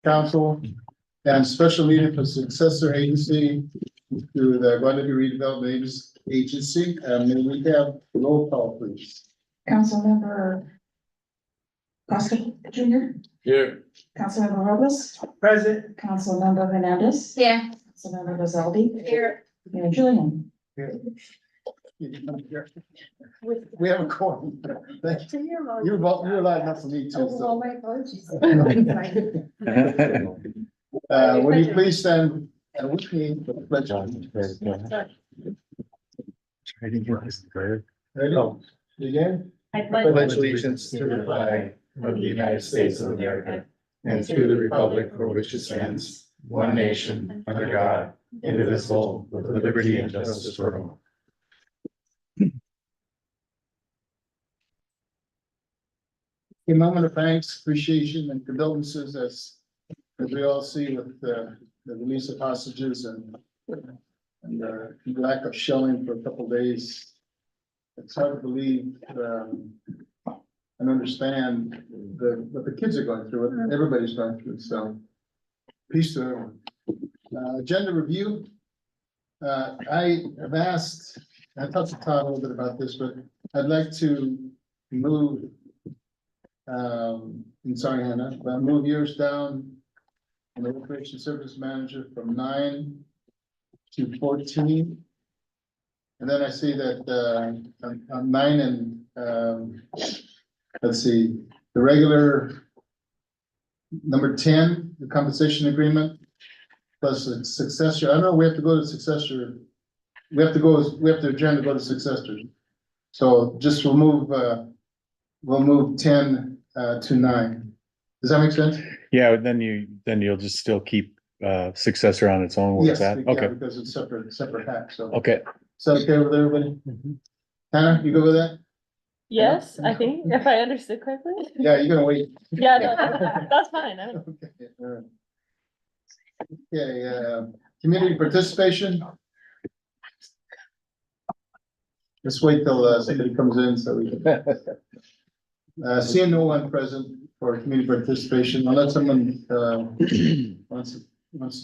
council and special meeting for successor agency to the Guadalupe Redevelopment Agency. May we have roll call, please? Councilmember Costa Junior, Here. Councilmember Robles, Present. Councilmember Hernandez. Yeah. Councilmember Gazaldi. Here. Mayor Julian. We have a quorum. Thank you. You're allowed enough for me too. So. my apologies. Would you please stand with me for the pledge? Ready? Begin. I Pledge allegiance to the flag of the United States of America and to the republic for which it stands, one nation, under God, indivisible, with liberty and justice for all. A moment of thanks, appreciation, and condolences as we all see with the release of hostages and lack of shelling for a couple of days. It's hard to believe and understand what the kids are going through, what everybody's going through. So peace to everyone. Agenda review. I have asked, I talked to Todd a little bit about this, but I'd like to move I'm sorry, Hannah, but move yours down in the recreation service manager from 9 to 14. And then I see that on 9 and let's see, the regular number 10, the compensation agreement plus a successor. I don't know, we have to go to successor. We have to adjourn to go to successors. So just we'll move 10 to 9. Does that make sense? Yeah, then you'll just still keep successor on its own. Where it's Yes, at. yeah, Okay, because it's separate hack, so. okay. Is that okay with everybody? Hannah, you go with that? Yes, I think, if I understood correctly. Yeah, you're gonna wait. Yeah, no, that's fine. Okay, all right. Okay, community participation. Let's wait till somebody comes in so we can. Seeing no one present for community participation, unless someone wants to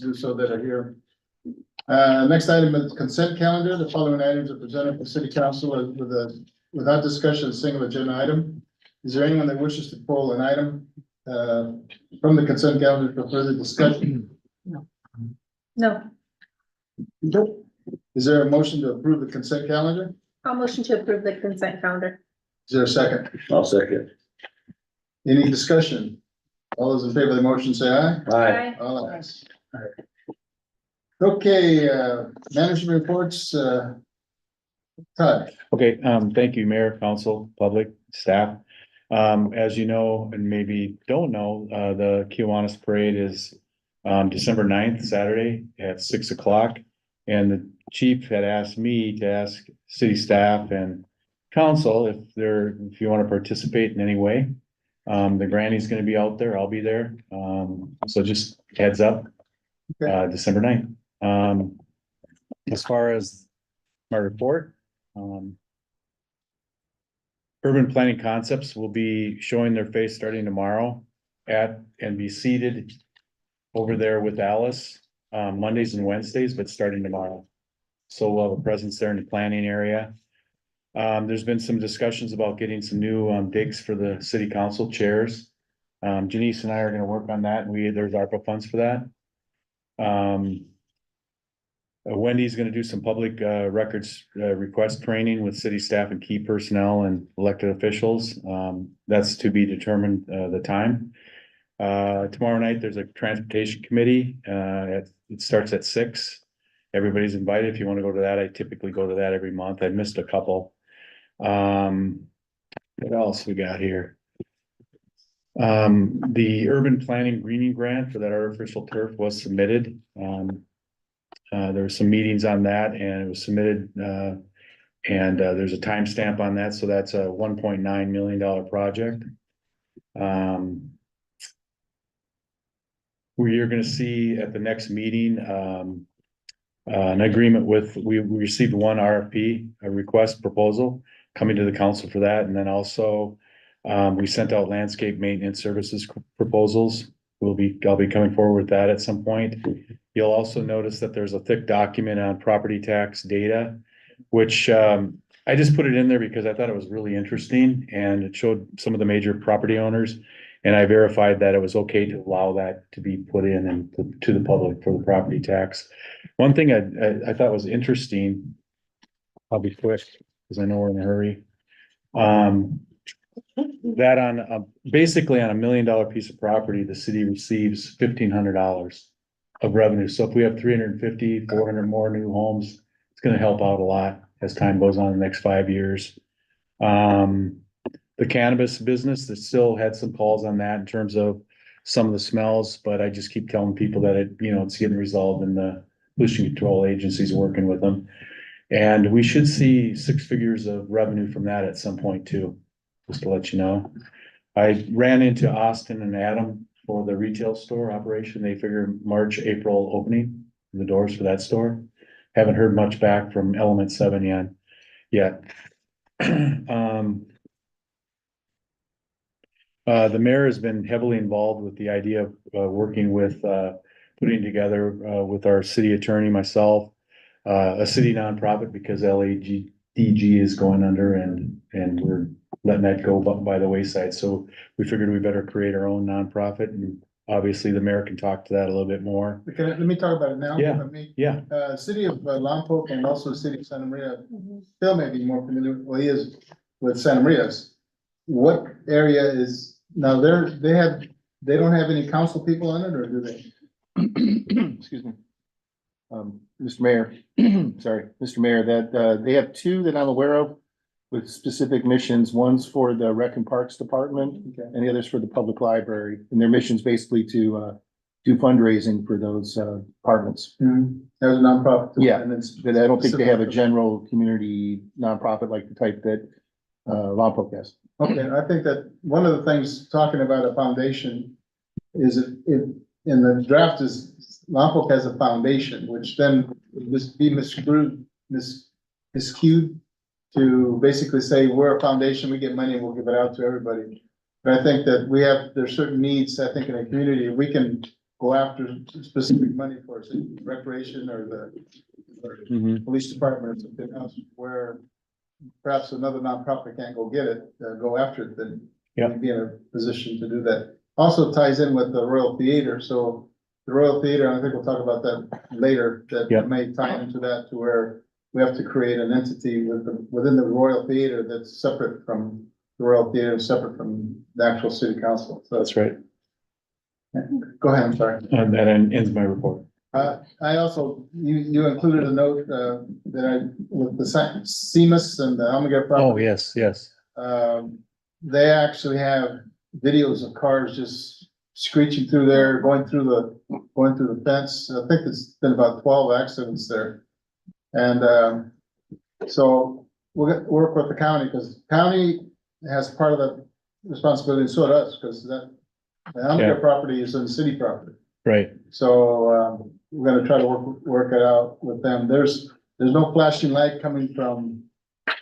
do so that are here. Next item is consent calendar. The following items are presented for city council without discussion, a single agenda item. Is there anyone that wishes to pull an item from the consent calendar for further discussion? No, Is there a motion to approve the consent calendar? I'll motion to approve the consent calendar. Is there a second? I'll second. Any discussion? All those in favor of the motion say aye. Aye. All ayes. All right. Okay, management reports, Todd. Okay, thank you, Mayor, Council, public, staff. As you know, and maybe don't know, the Kiwanis Parade is December 9th, Saturday at 6 o'clock. And the chief had asked me to ask city staff and council if you want to participate in any way. The granny's gonna be out there, I'll be there. So just heads up, December 9th. As far as my report, Urban Planning Concepts will be showing their face starting tomorrow and be seated over there with Alice, Mondays and Wednesdays, but starting tomorrow. So we'll have a presence there in the planning area. There's been some discussions about getting some new digs for the city council chairs. Janice and I are gonna work on that, and there's ARPA funds for that. Wendy's gonna do some public records request training with city staff and key personnel and elected officials. That's to be determined the time. Tomorrow night, there's a transportation committee. It starts at 6. Everybody's invited if you want to go to that. I typically go to that every month. I missed a couple. What else we got here? The urban planning greening grant for that artificial turf was submitted. There were some meetings on that and it was submitted, and there's a timestamp on that. So that's a $1.9 million project. You're gonna see at the next meeting, an agreement with, we received one RFP, a request proposal coming to the council for that. And then also, we sent out landscape maintenance services proposals I'll be coming forward with that at some point. You'll also notice that there's a thick document on property tax data, which, I just put it in there because I thought it was really interesting and it showed some of the major property owners. And I verified that it was okay to allow that to be put in and to the public for the property tax. One thing I thought was interesting, I'll be quick because I know we're in a hurry. That on, basically on $1 million piece of property, the city receives $1,500 of revenue. So if we have 350, 400 more new homes, it's gonna help out a lot as time goes on in the next 5 years. The cannabis business, that still had some calls on that in terms of some of the smells, but I just keep telling people that it's getting resolved and the pollution control agencies working with them. And we should see 6 figures of revenue from that at some point too, just to let you know. I ran into Austin and Adam for the retail store operation. They figure March, April opening the doors for that store. Haven't heard much back from Element 7 yet. The mayor has been heavily involved with the idea of working with putting together with our city attorney, myself, a city nonprofit because LADG is going under and we're letting that go by the wayside. So we figured we better create our own nonprofit, and obviously the mayor can talk to that a little bit more. Let me talk about it now. Yeah. Yeah, City of Lompoc and also the city of Santa Maria, Phil may be more familiar, well, he is with Santa Maria's. What area is, now they don't have any council people on it, or do they? Excuse me. Mr. Mayor, sorry, Mr. Mayor, that, they have 2 that I'm aware of with specific missions. One's for the Rec and Parks Department Okay. and the other's for the public library. And their mission's basically to, do fundraising for those, departments. There's a nonprofit. Yeah. And it's, But I don't think they have a general community nonprofit like the type that, Lompoc has. okay, I think that one of the things, talking about a foundation, is it, in the draft is, Lompoc has a foundation, which then would be misskewed to basically say, we're a foundation, we get money, and we'll give it out to everybody. But I think that there's certain needs, I think, in a community, we can go after specific money for, say, recreation or the police department or something else, where perhaps another nonprofit can't go get it, go after it, then Yeah. we'd be in a position to do that. Also ties in with the Royal Theater, so the Royal Theater, I think we'll talk about that later, that Yeah. may tie into that to where we have to create an entity within the Royal Theater that's separate from the Royal Theater, and separate from the actual city council, so that's right. go ahead, I'm sorry. And that ends my report. I also, you included a note, with the CMUS and the Almaguer property. Oh, yes. They actually have videos of cars just screeching through there, going through the fence. I think it's been about 12 accidents there. And, so we'll work with the county, because county has part of the responsibility, and so does, because the Almaguer property is in city property. Right. So, we're gonna try to work it out with them. There's no flashing light coming from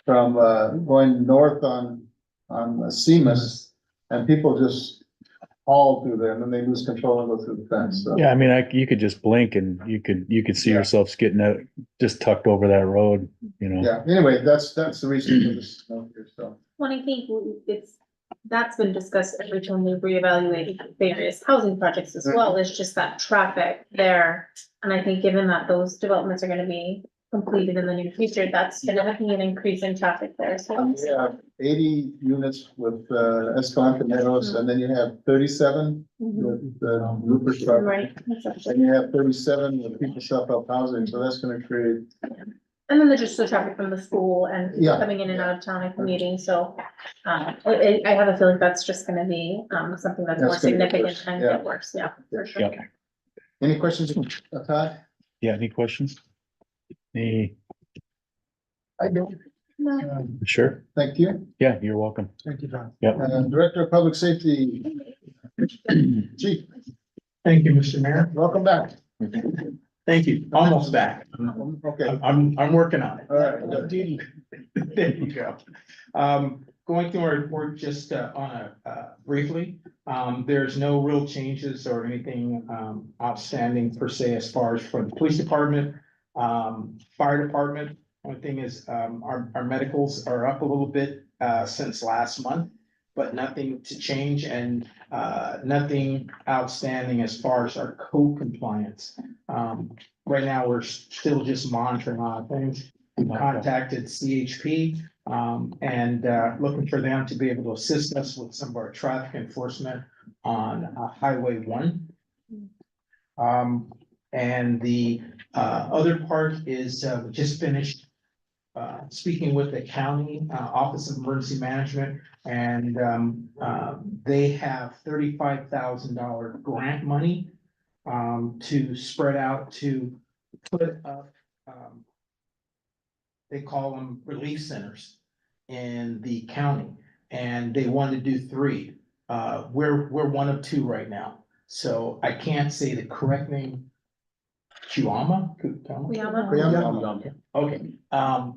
going north on CMUS, and people just haul through there, and then they lose control and go through the fence, so. Yeah, I mean, you could just blink and you could see Yeah. yourselves getting out, just tucked over that road, Yeah, anyway, that's the reason for this note here, so. Well, I think that's been discussed every time we've reevaluated various housing projects as well, it's just that traffic there. And I think given that those developments are gonna be completed in the near future, that's gonna be an increase in traffic there, so. You have 80 units with Escalante Meadows, and then you have 37 with Rupert property. Right. Exactly. And you have 37 with people self-help housing, so that's gonna create, And then there's just the traffic from the school and people Yeah. coming in and out of town and commuting, so. I have a feeling that's just gonna be, something that's more That's gonna get significant worse, and yeah. get worse, yeah, for sure. Yeah. any questions, Todd? Yeah, any questions? Any, I don't. sure? Thank you. Yeah, you're welcome. Thank you, John. Yep. Director of Public Safety. Chief, Thank you, Mr. Mayor. welcome back. Thank you. Almost back. Okay, I'm working on it. all right, good. There you go. going through our report just briefly, there's no real changes or anything outstanding per se as far as for the police department, fire department. One thing is, our medicals are up a little bit since last month, but nothing to change and nothing outstanding as far as our code compliance. Right now, we're still just monitoring a lot of things. We contacted CHP and looking for them to be able to assist us with some of our traffic enforcement on Highway 1. And the other part is we just finished speaking with the county Office of Emergency Management, and they have $35,000 grant money to spread out to put up, they call them relief centers in the county, and they want to do 3. We're one of 2 right now, so I can't say the correct name. Chiama? Okay,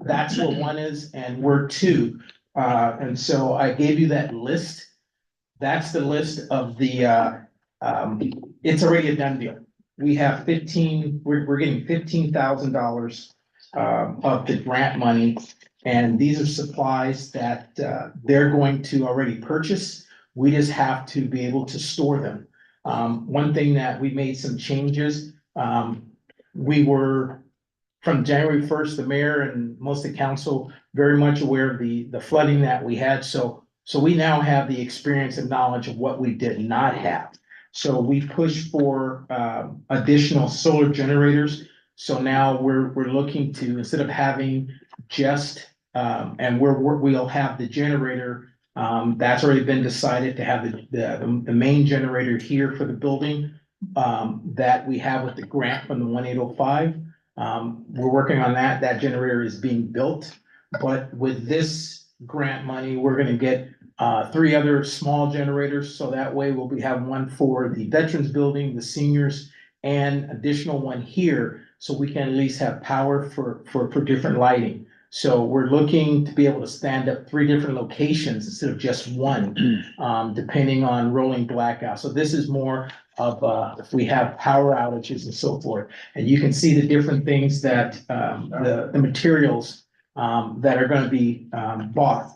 that's what 1 is, and we're 2. And so I gave you that list. That's the list of the, it's already a done deal. We have 15, we're getting $15,000 of the grant money. And these are supplies that, they're going to already purchase. We just have to be able to store them. One thing that we made some changes, we were, from January 1st, the mayor and most of the council very much aware of the flooding that we had. So we now have the experience and knowledge of what we did not have. So we pushed for additional solar generators. So now we're looking to, instead of having just, and we'll have the generator, that's already been decided to have the main generator here for the building that we have with the grant from the 1805. We're working on that. That generator is being built, but with this grant money, we're gonna get 3 other small generators. So that way we'll have one for the veterans building, the seniors, and additional one here. So we can at least have power for different lighting. So we're looking to be able to stand up 3 different locations instead of just 1, depending on rolling blackout. So this is more of if we have power outages and so forth. And you can see the different things that the materials that are gonna be bought.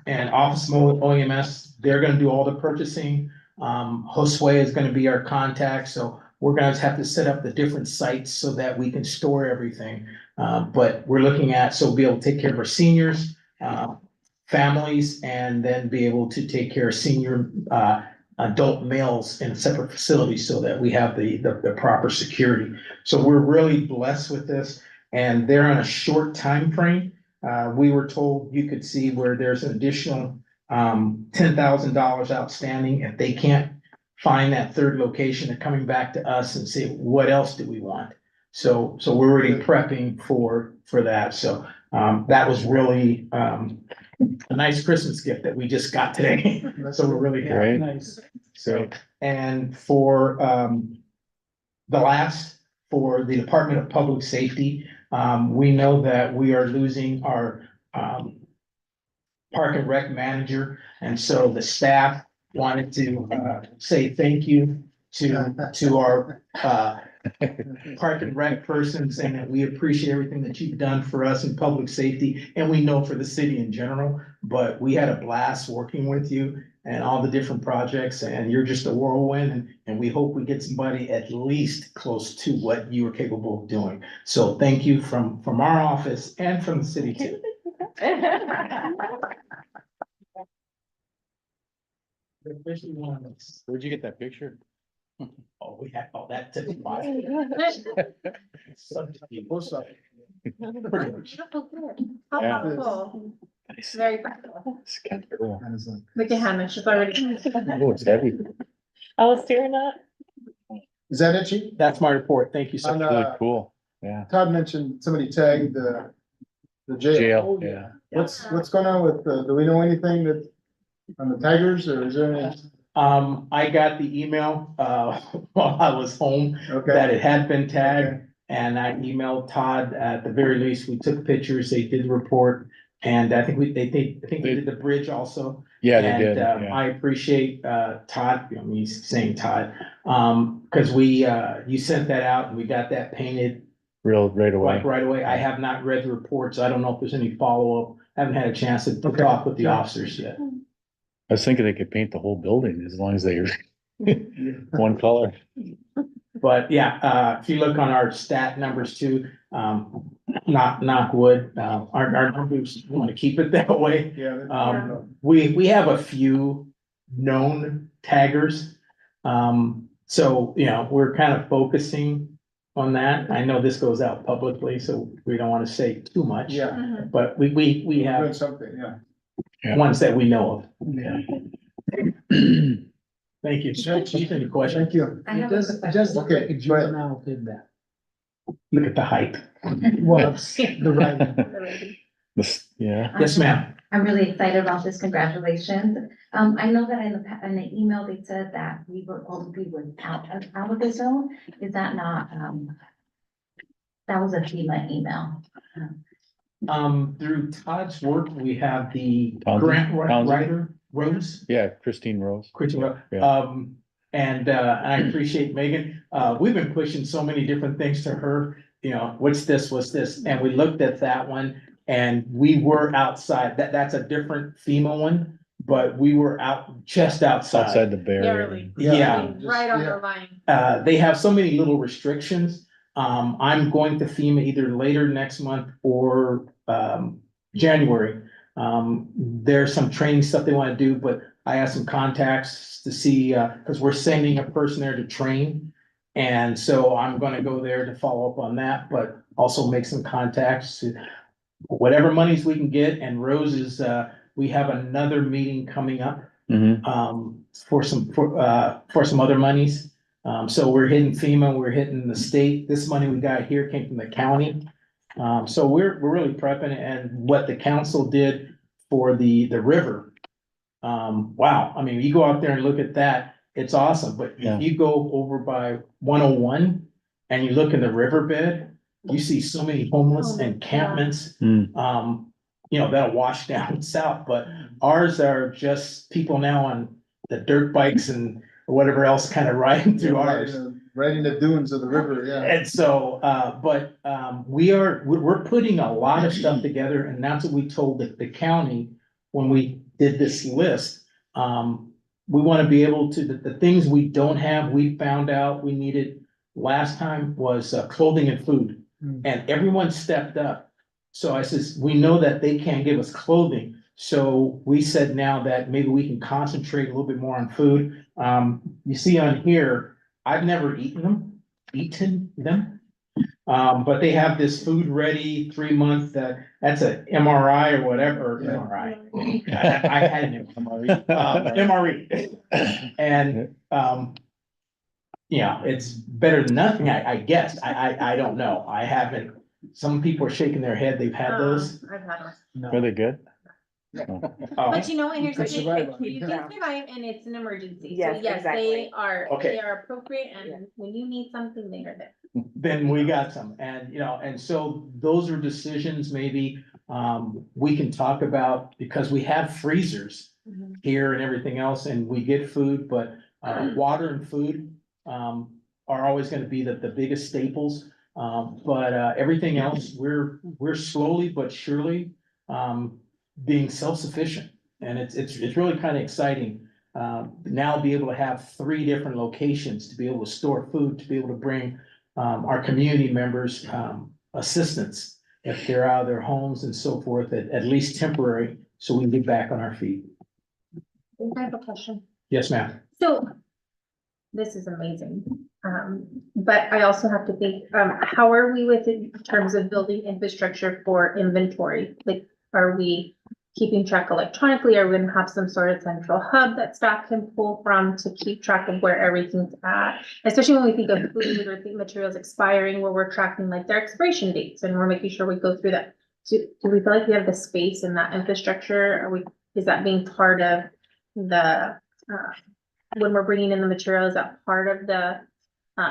And Office OEMS, they're gonna do all the purchasing. Josue is gonna be our contact, so we're gonna have to set up the different sites so that we can store everything. But we're looking at, so we'll be able to take care of our seniors, families, and then be able to take care of senior adult males in a separate facility so that we have the proper security. So we're really blessed with this, and they're on a short time frame. We were told you could see where there's an additional $10,000 outstanding. If they can't find that 3rd location, they're coming back to us and say, what else do we want? So we're already prepping for that. So that was really a nice Christmas gift that we just got today. So we're really happy. Great. Nice. So, and for the last, for the Department of Public Safety, we know that we are losing our Park and Rec manager. And so the staff wanted to say thank you to our Park and Rec person, saying that we appreciate everything that you've done for us in public safety, and we know for the city in general, but we had a blast working with you and all the different projects, and you're just a whirlwind, and we hope we get somebody at least close to what you were capable of doing. So thank you from our office and from the city too. Where'd you get that picture? Oh, we had all that to buy. What's up? How Yeah. thoughtful. Nice. Very thoughtful. It's kind of cool. And it's like, Look at Hannah, she's already. Oh, it's heavy. I was staring at. is that it, Chief? That's my report. Thank you so On, much. Really cool. Yeah. Todd mentioned somebody tagged the jail. Jail, yeah. What's going on with, do we know anything that, on the Tigers, or is there any? I got the email, while I was home that Okay, it had been tagged. And I emailed Todd. At the very least, we took pictures, they did the report. And I think I think we did the bridge also. Yeah, they And, did, yeah. I appreciate, Todd, I mean, he's saying Todd, cause you sent that out and we got that painted Real, right away. like right away. I have not read the reports. I don't know if there's any follow-up. I haven't had a chance to talk with the officers yet. I was thinking they could paint the whole building as long as they one color. But yeah, if you look on our stat numbers too, knock wood, our numbers, we want to keep it that way. Yeah. We have a few known taggers. So, you know, we're kind of focusing on that. I know this goes out publicly, so we don't want to say too much. Yeah. Mhm. But we Doing have something, yeah. Yeah. ones that we know of. Yeah. Thank you. Chief, any questions? Thank you. I have a question. look like a juvenile did that. Look at the height. Well, it's the writing. Yeah, Yes, ma'am. I'm really excited about this. Congratulations. I know that in the email, they said that we were going to be without out of the zone. Is that not, that was a FEMA email. Through Todd's work, we have the Townsend? grant Townsend? writer, Rose. yeah, Christine Rose. Christopher, Yeah. and I appreciate Megan. We've been pushing so many different things to her, you know, what's this, and we looked at that one. And we were outside, that's a different FEMA one, but we were just Outside outside. the barrier. Barely. Yeah, Right on Yeah. the line. they have so many little restrictions. I'm going to FEMA either later next month or, January. There's some training stuff they wanna do, but I have some contacts to see, cause we're sending a person there to train. And so I'm gonna go there to follow up on that, but also make some contacts to whatever monies we can get. And Rose is, we have another meeting coming up, for some other monies. So we're hitting FEMA, we're hitting the state. This money we got here came from the county. So we're really prepping, and what the council did for the river. Wow, I mean, you go out there and look at that, it's awesome, but Yeah. if you go over by 101 and you look in the riverbed, you see so many homeless Oh my God. encampments. Mm. You know, that'll wash down south, but ours are just people now on the dirt bikes and whatever else kind of riding through ours. Right in the dunes of the river, yeah. And so, we're putting a lot of stuff together, and that's what we told the county when we did this list. We want to be able to, the things we don't have, we found out we needed last time was clothing and food. And everyone stepped up. So I says, we know that they can't give us clothing. So we said now that maybe we can concentrate a little bit more on food. You see on here, I've never eaten them. But they have this food ready 3 month, that's a MRI or whatever, Yeah. MRI. I had an MRE. And, yeah, it's better than nothing, I guess. I don't know. I haven't, some people are shaking their head. They've had those. I've had one. Are they good? But you know, and here's the You can thing, survive on it. you can survive and it's an emergency. So Yes, yes, they exactly. are, Okay. they are appropriate, and when you need something, they are there. Then we got some, and you know, and so those are decisions maybe we can talk about, because we have freezers Mhm. here and everything else, and we get food, but water and food are always gonna be the biggest staples. But everything else, we're slowly but surely being self-sufficient, and it's really kind of exciting. Now be able to have 3 different locations, to be able to store food, to be able to bring our community members assistance if they're out of their homes and so forth, at least temporary, so we can get back on our feet. I have a question. Yes, ma'am. So this is amazing. But I also have to think, how are we with in terms of building infrastructure for inventory? Like, are we keeping track electronically? Are we gonna have some sort of central hub that staff can pull from to keep track of where everything's at? Especially when we think of food or think materials expiring, where we're tracking like their expiration dates, and we're making sure we go through that. Do we feel like we have the space in that infrastructure? Is that being part of the, when we're bringing in the material, is that part of the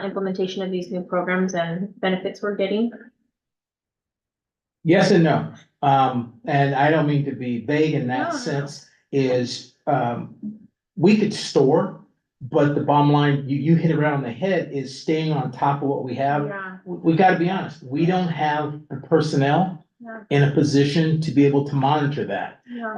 implementation of these new programs and benefits we're getting? Yes and no. And I don't mean to be vague in No, that no. sense, is, we could store, but the bottom line, you hit it right on the head, is staying on top of what we have. Yeah, We gotta be honest, we don't have the personnel yeah, in a position to be able to monitor that. yeah.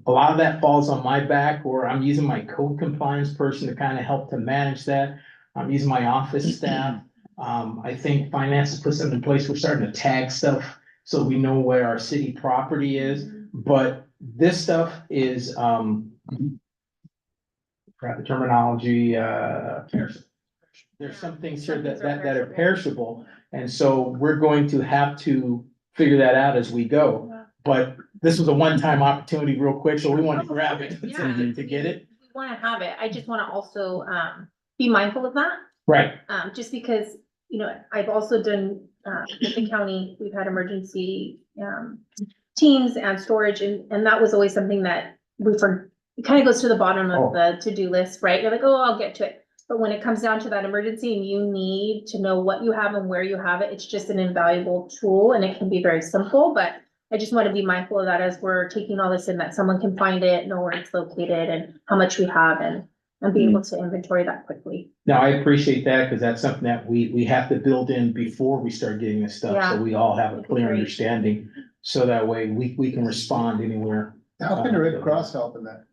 A lot of that falls on my back, or I'm using my code compliance person to kind of help to manage that. I'm using my office staff. I think finance has put something in place. We're starting to tag stuff so we know where our city property is. But this stuff is, forgot the terminology, perishable. There's some things here that are perishable, and so we're going to have to figure that out as we go. Yeah. But this was a one-time opportunity real quick, so we want to grab it Yeah. to get it. We wanna have it. I just wanna also, be mindful of that. Right, Just because, you know, I've also done, with the county, we've had emergency, teams and storage, and that was always something that it kind of goes to the bottom Oh. of the to-do list, right? You're like, oh, I'll get to it. But when it comes down to that emergency and you need to know what you have and where you have it, it's just an invaluable tool, and it can be very simple, but I just want to be mindful of that as we're taking all this in, that someone can find it, know where it's located and how much we have, and be able to inventory that quickly. now I appreciate that, because that's something that we have to build in before we start getting this stuff, Yeah. so we all have a clear Agreed. understanding. So that way we can respond anywhere. How can the Red Cross help in that?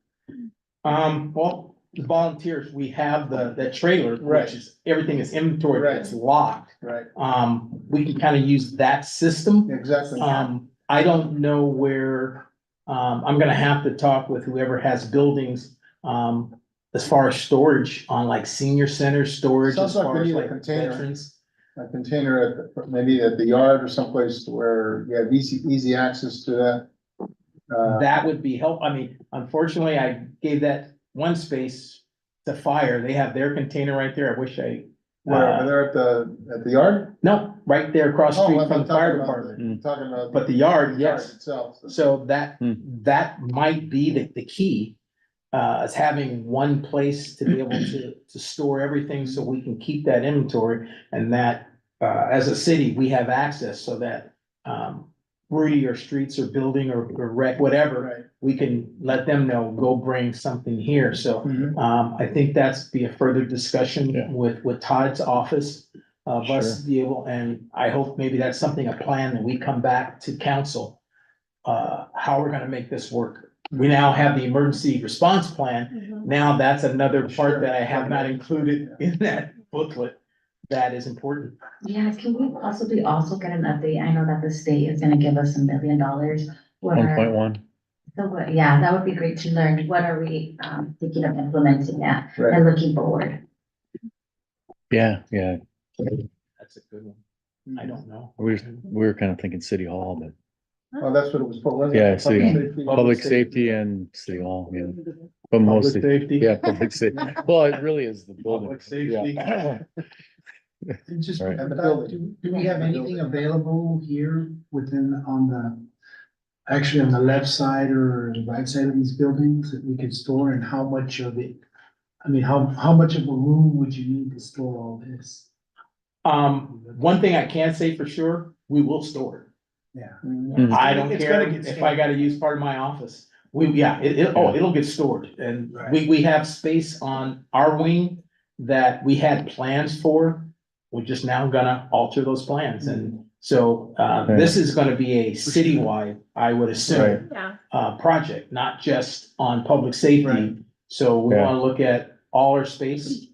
Well, the volunteers, we have the trailer, Right. which is, everything is inventory, Right. it's locked. Right, We can kind of use that system. exactly. I don't know where, I'm gonna have to talk with whoever has buildings, as far as storage on like senior center storage, Sounds as like far we as need a like container. veterans. A container maybe at the yard or someplace where you have easy access to that. That would be help, I mean, unfortunately, I gave that one space to fire, they have their container right there, I wish I. Where, over there at the yard? No, right there across the Oh, street I'm from the fire talking about department. Talking about. But the yard, yes. Itself. So that, Hmm. that might be the key, is having one place to be able to store everything so we can keep that inventory. And that, as a city, we have access so that, Rudy or Streets or Building or Rec, whatever, Right. we can let them know, go bring something here. So, Mhm. I think that's be a further discussion Yeah. with Todd's office. Of us be able, and I hope maybe that's something, a plan that we come back to council. How we're gonna make this work. We now have the emergency response plan. Now that's another part that I have not included in that booklet. That is important. Yeah, can we possibly also get an update? I know that the state is gonna give us $1 million. What 1.1. So what, yeah, that would be great to learn. What are we, thinking of implementing that Right. and looking forward? Yeah, That's a good one. I don't know. we were kind of thinking City Hall, but Oh, that's what it was for, wasn't it? Yeah, city. Safety. public safety and City Hall, yeah. But Public mostly, safety. yeah, public safety. Well, it really is the building. Public safety. Yeah. And just, Right. And the building. do we have anything available here actually on the left side or the right side of these buildings that we could store, and how much of it? I mean, how much of a room would you need to store all this? One thing I can say for sure, we will store Yeah. Mhm. it. I don't It's care gonna get if I gotta use part of my office. It'll get stored, and we have space on our wing that we had plans for. We're just now gonna alter those plans, and so, this is gonna be a citywide, I would assume, Yeah, project, not just on public safety. Right. So we Yeah. wanna look at all our space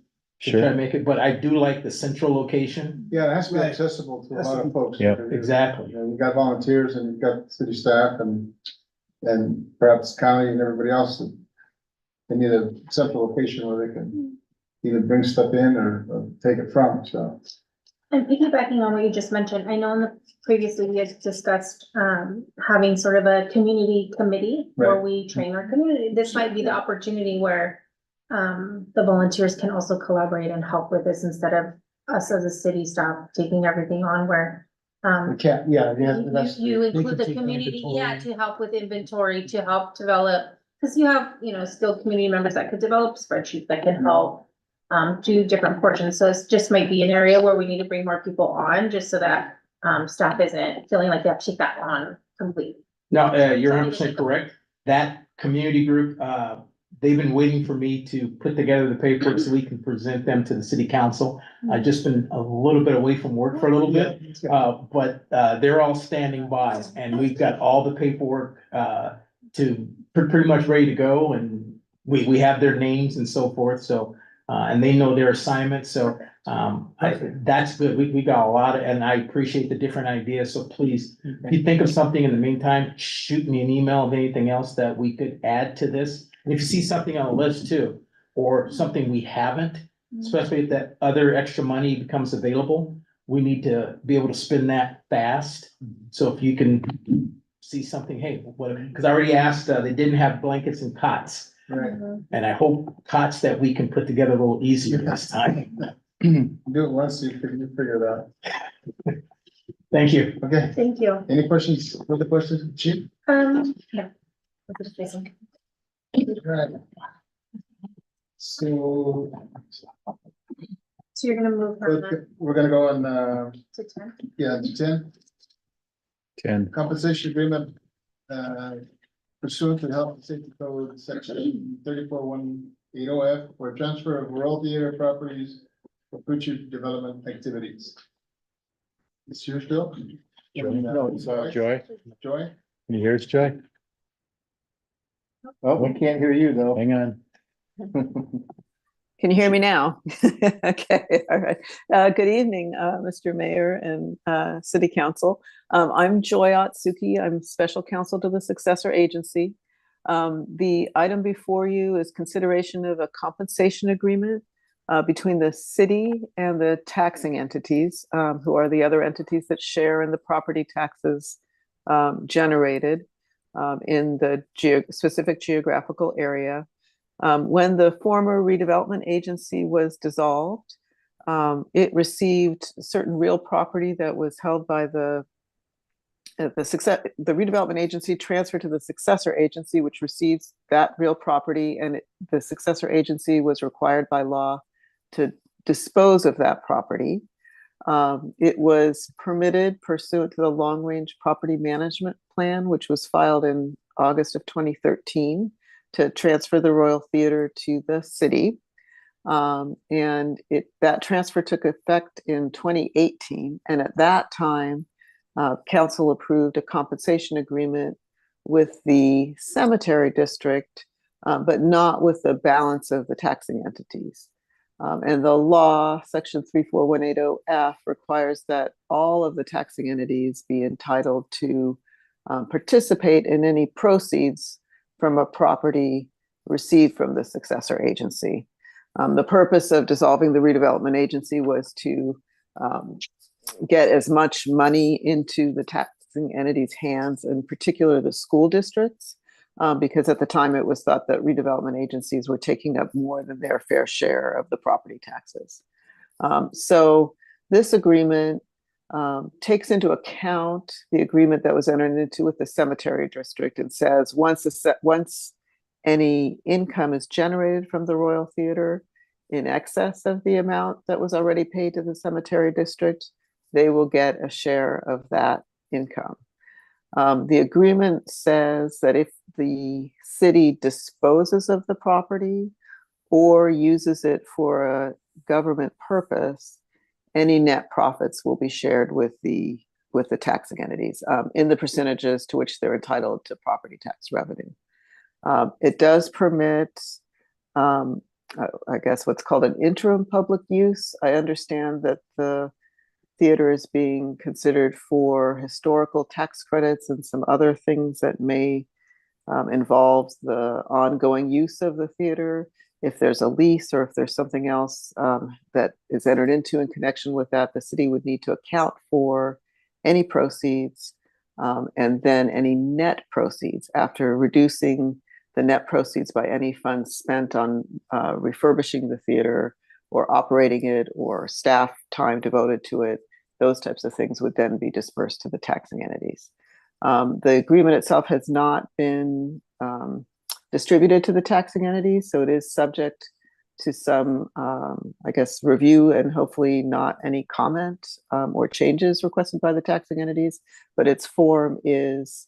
to try to Sure, make it, but I do like the central location. Yeah, it has to be Right. accessible to a lot of folks. Yep. Exactly. You know, you've got volunteers and you've got city staff and perhaps county and everybody else. That they need a central location where they can either bring stuff in or take it from, so. and piggybacking on what you just mentioned, I know previously we had discussed, having sort of a community committee where Right. we train our community. This might be the opportunity where, the volunteers can also collaborate and help with this instead of us as a city staff taking everything on where, We can't, yeah, you include can the take community, yeah, inventory. to help with inventory, to help develop. Cause you have, skilled community members that could develop spreadsheets that can help, do different portions. So it's just might be an area where we need to bring more people on, just so that, staff isn't feeling like they have to take that on complete. No, you're 100% correct. That community group, they've been waiting for me to put together the paperwork so we can present them to the city council. I've just been a little bit away from work for a little bit, but they're all standing by, and we've got all the paperwork to pretty much ready to go, and we have their names and so forth, so and they know their assignments, so that's good. We got a lot of, and I appreciate the different ideas, so please, if you think of something in the meantime, shoot me an email of anything else that we could add to this. And if you see something on the list too, or something we haven't, especially if that other extra money becomes available, we need to be able to spend that fast. So if you can see something, hey, what, because I already asked, they didn't have blankets and cots. Right. And I hope cots that we can put together a little easier this time. Do it once, you figure it out. Thank you. Okay, Thank you. any questions, further questions, Chief? No. Right. So, So you're gonna move from that we're gonna go on, to 10? yeah, to 10, 10. compensation agreement, pursuant to Health and Safety Code, section 34180F, for transfer of rural theater properties for future development activities. It's yours, Bill? No, it's, Joy, Joy? can you hear us, Joy? Oh, we can't hear you though. Hang on. Can you hear me now? Okay, all right. Good evening, Mr. Mayor and City Council. I'm Joy Otsuki. I'm Special Counsel to the Successor Agency. The item before you is consideration of a compensation agreement between the city and the taxing entities, who are the other entities that share in the property taxes generated in the specific geographical area. When the former redevelopment agency was dissolved, it received certain real property that was held by the redevelopment agency transferred to the successor agency, which receives that real property, and the successor agency was required by law to dispose of that property. It was permitted pursuant to the Long Range Property Management Plan, which was filed in August of 2013, to transfer the Royal Theater to the city. And that transfer took effect in 2018. And at that time, council approved a compensation agreement with the cemetery district, but not with the balance of the taxing entities. And the law, section 34180F, requires that all of the taxing entities be entitled to participate in any proceeds from a property received from the successor agency. The purpose of dissolving the redevelopment agency was to get as much money into the taxing entities' hands, in particular the school districts, because at the time it was thought that redevelopment agencies were taking up more than their fair share of the property taxes. So this agreement takes into account the agreement that was entered into with the cemetery district, and says once any income is generated from the Royal Theater in excess of the amount that was already paid to the cemetery district, they will get a share of that income. The agreement says that if the city disposes of the property or uses it for a government purpose, any net profits will be shared with the taxing entities in the percentages to which they're entitled to property tax revenue. It does permit, I guess, what's called an interim public use. I understand that the theater is being considered for historical tax credits and some other things that may involve the ongoing use of the theater. If there's a lease or if there's something else that is entered into in connection with that, the city would need to account for any proceeds and then any net proceeds after reducing the net proceeds by any funds spent on refurbishing the theater or operating it or staff time devoted to it. Those types of things would then be dispersed to the taxing entities. The agreement itself has not been distributed to the taxing entities, so it is subject to some, I guess, review and hopefully not any comment or changes requested by the taxing entities, but its form is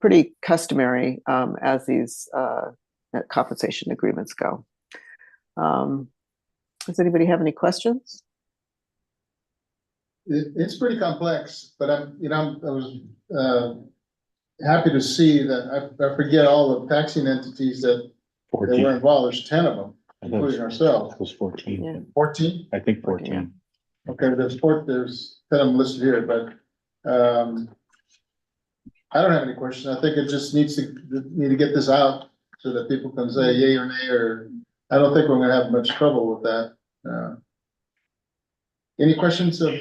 pretty customary as these compensation agreements go. Does anybody have any questions? It's pretty complex, but I was, happy to see that, I forget all the taxing entities that were 14. involved, there's 10 of them, I thought including ourselves. it was 14. Yeah. 14? I think 14. Okay, there's 10 of them listed here, but, I don't have any questions. I think it just need to get this out so that people can say yay or nay, or I don't think we're gonna have much trouble with that. Any questions of?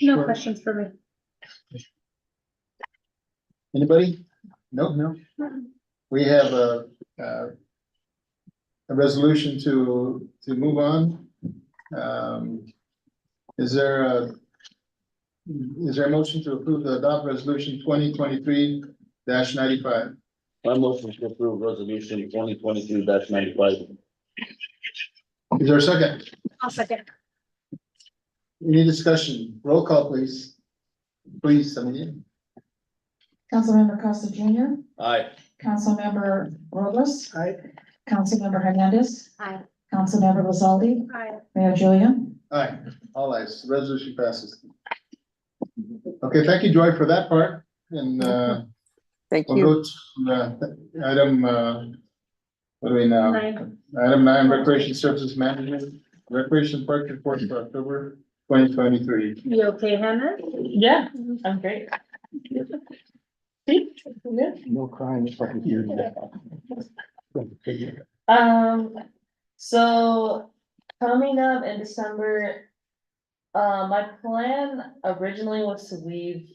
No Sure. questions for me. Anybody? Nope. No. We have a resolution to move on. Is there a motion to approve the adopt resolution 2023-95? My motion to approve resolution 2022-95. Is there a second? I'll second. Any discussion? Roll call, please. Please, somebody. Councilmember Costa Junior, Aye. Councilmember Robles, Aye. Councilmember Hernandez, Aye. Councilmember Lozaldi, Aye. Mayor Julian. Aye, all ayes, resolution passes. Okay, thank you, Joy, for that part, and, Thank we'll you. go to, item, what do we now? Nine. Item 9, recreation services management, recreation park report for October 2023. You okay, Hannah? Yeah, I'm great. No crying if I can hear you. So coming up in December, my plan originally was to leave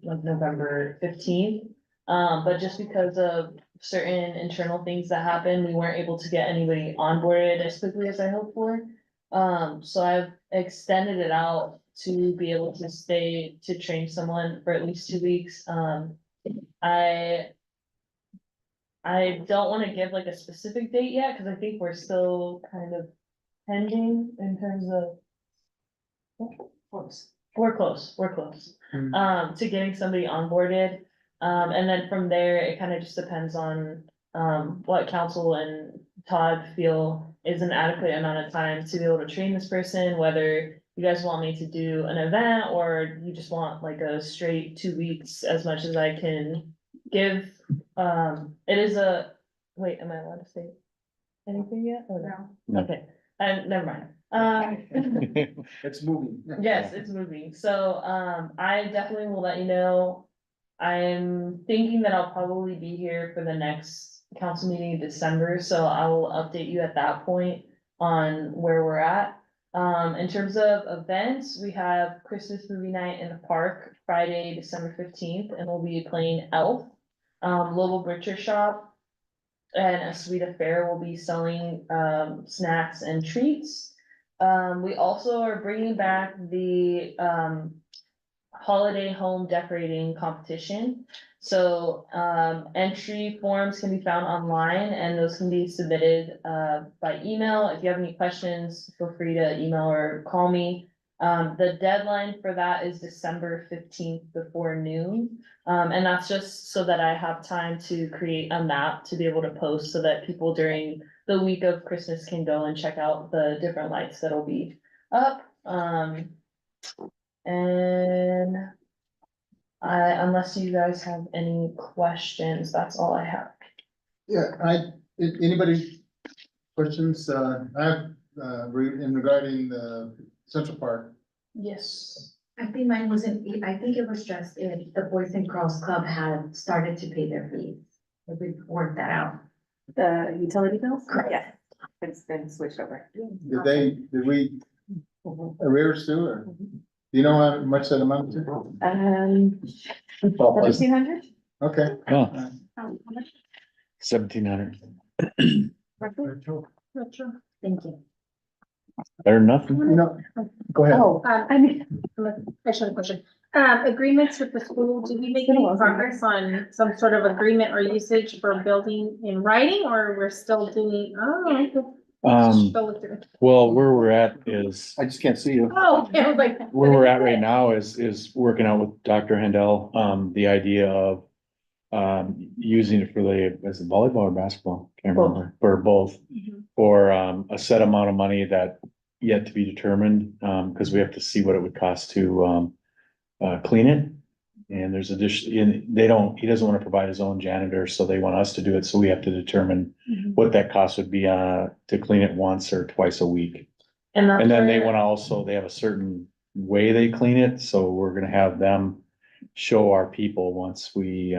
like November 15th. But just because of certain internal things that happened, we weren't able to get anybody onboarded as quickly as I hoped for. So I've extended it out to be able to stay to train someone for at least 2 weeks. I don't wanna give like a specific date yet, cause I think we're still kind of pending in terms of. We're close, to getting somebody onboarded. And then from there, it kind of just depends on, what council and Todd feel is an adequate amount of time to be able to train this person, whether you guys want me to do an event or you just want like a straight 2 weeks, as much as I can give. It is wait, am I allowed to say anything yet? Or no? No. Okay, never mind. It's moving. Yes, it's moving. So, I definitely will let you know. I'm thinking that I'll probably be here for the next council meeting in December, so I will update you at that point on where we're at. In terms of events, we have Christmas movie night in the park, Friday, December 15th, and we'll be playing Elf. Local butcher shop and a sweet affair will be selling, snacks and treats. We also are bringing back the, holiday home decorating competition. So, entry forms can be found online and those can be submitted, by email. If you have any questions, feel free to email or call me. The deadline for that is December 15th before noon. And that's just so that I have time to create a map to be able to post so that people during the week of Christmas can go and check out the different lights that'll be up. And unless you guys have any questions, that's all I have. Yeah, anybody questions, I have, in regarding the Central Park. Yes. I think mine wasn't, I think it was just if the Boys and Girls Club had started to pay their fees. If we worked that out. The utility bills? Correct. It's been switched over. Did we arrears too, or do you know how much that amount to? 1,700? Okay. Oh, How much? 1,700. Thank you. Better than nothing. No, go ahead. Oh, I mean, I just had a question. Agreements with the school, did we make any progress on some sort of agreement or usage for building in writing, or we're still doing, still with the- Well, where we're at is, I just can't see you. Oh, okay, I was like. where we're at right now is working out with Dr. Handel, the idea of using it for is it volleyball or basketball? Can't remember, for both, Mhm. or, a set amount of money that yet to be determined, because we have to see what it would cost to, clean it. And there's addition, he doesn't want to provide his own janitor, so they want us to do it, so we have to determine Mhm. what that cost would be, to clean it once or twice a week. And that's And then they where- wanna also, they have a certain way they clean it, so we're gonna have them show our people once we,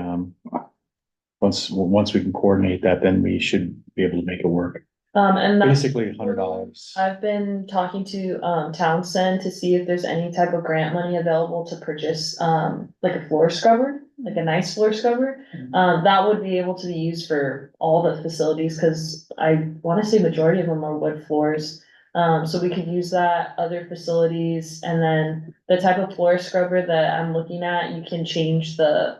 once we can coordinate that, then we should be able to make it work. And that's. Basically $100. I've been talking to Townsend to see if there's any type of grant money available to purchase like a floor scrubber, like a nice floor scrubber. That would be able to be used for all the facilities, cause I wanna say majority of them are wood floors. So we could use that, other facilities, and then the type of floor scrubber that I'm looking at, you can change the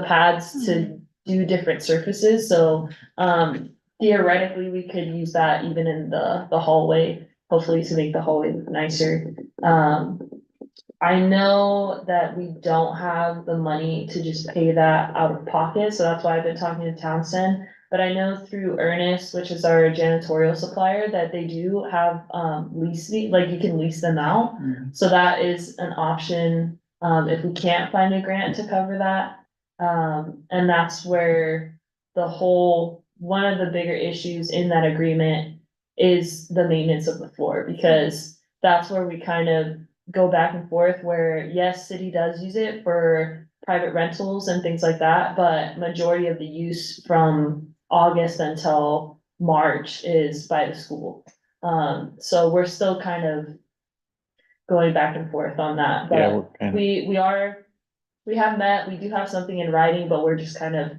pads to do different surfaces, so theoretically, we could use that even in the hallway, hopefully to make the hallway look nicer. I know that we don't have the money to just pay that out of pocket, so that's why I've been talking to Townsend. But I know through Ernest, which is our janitorial supplier, that they do have leasing, like you can lease them out. So that is an option, if we can't find a grant to cover that. And that's where one of the bigger issues in that agreement is the maintenance of the floor, because that's where we kind of go back and forth, where yes, city does use it for private rentals and things like that, but majority of the use from August until March is by the school. So we're still kind of going back and forth on that, Yeah, but we're kind of, we have met, we do have something in writing, but we're just kind of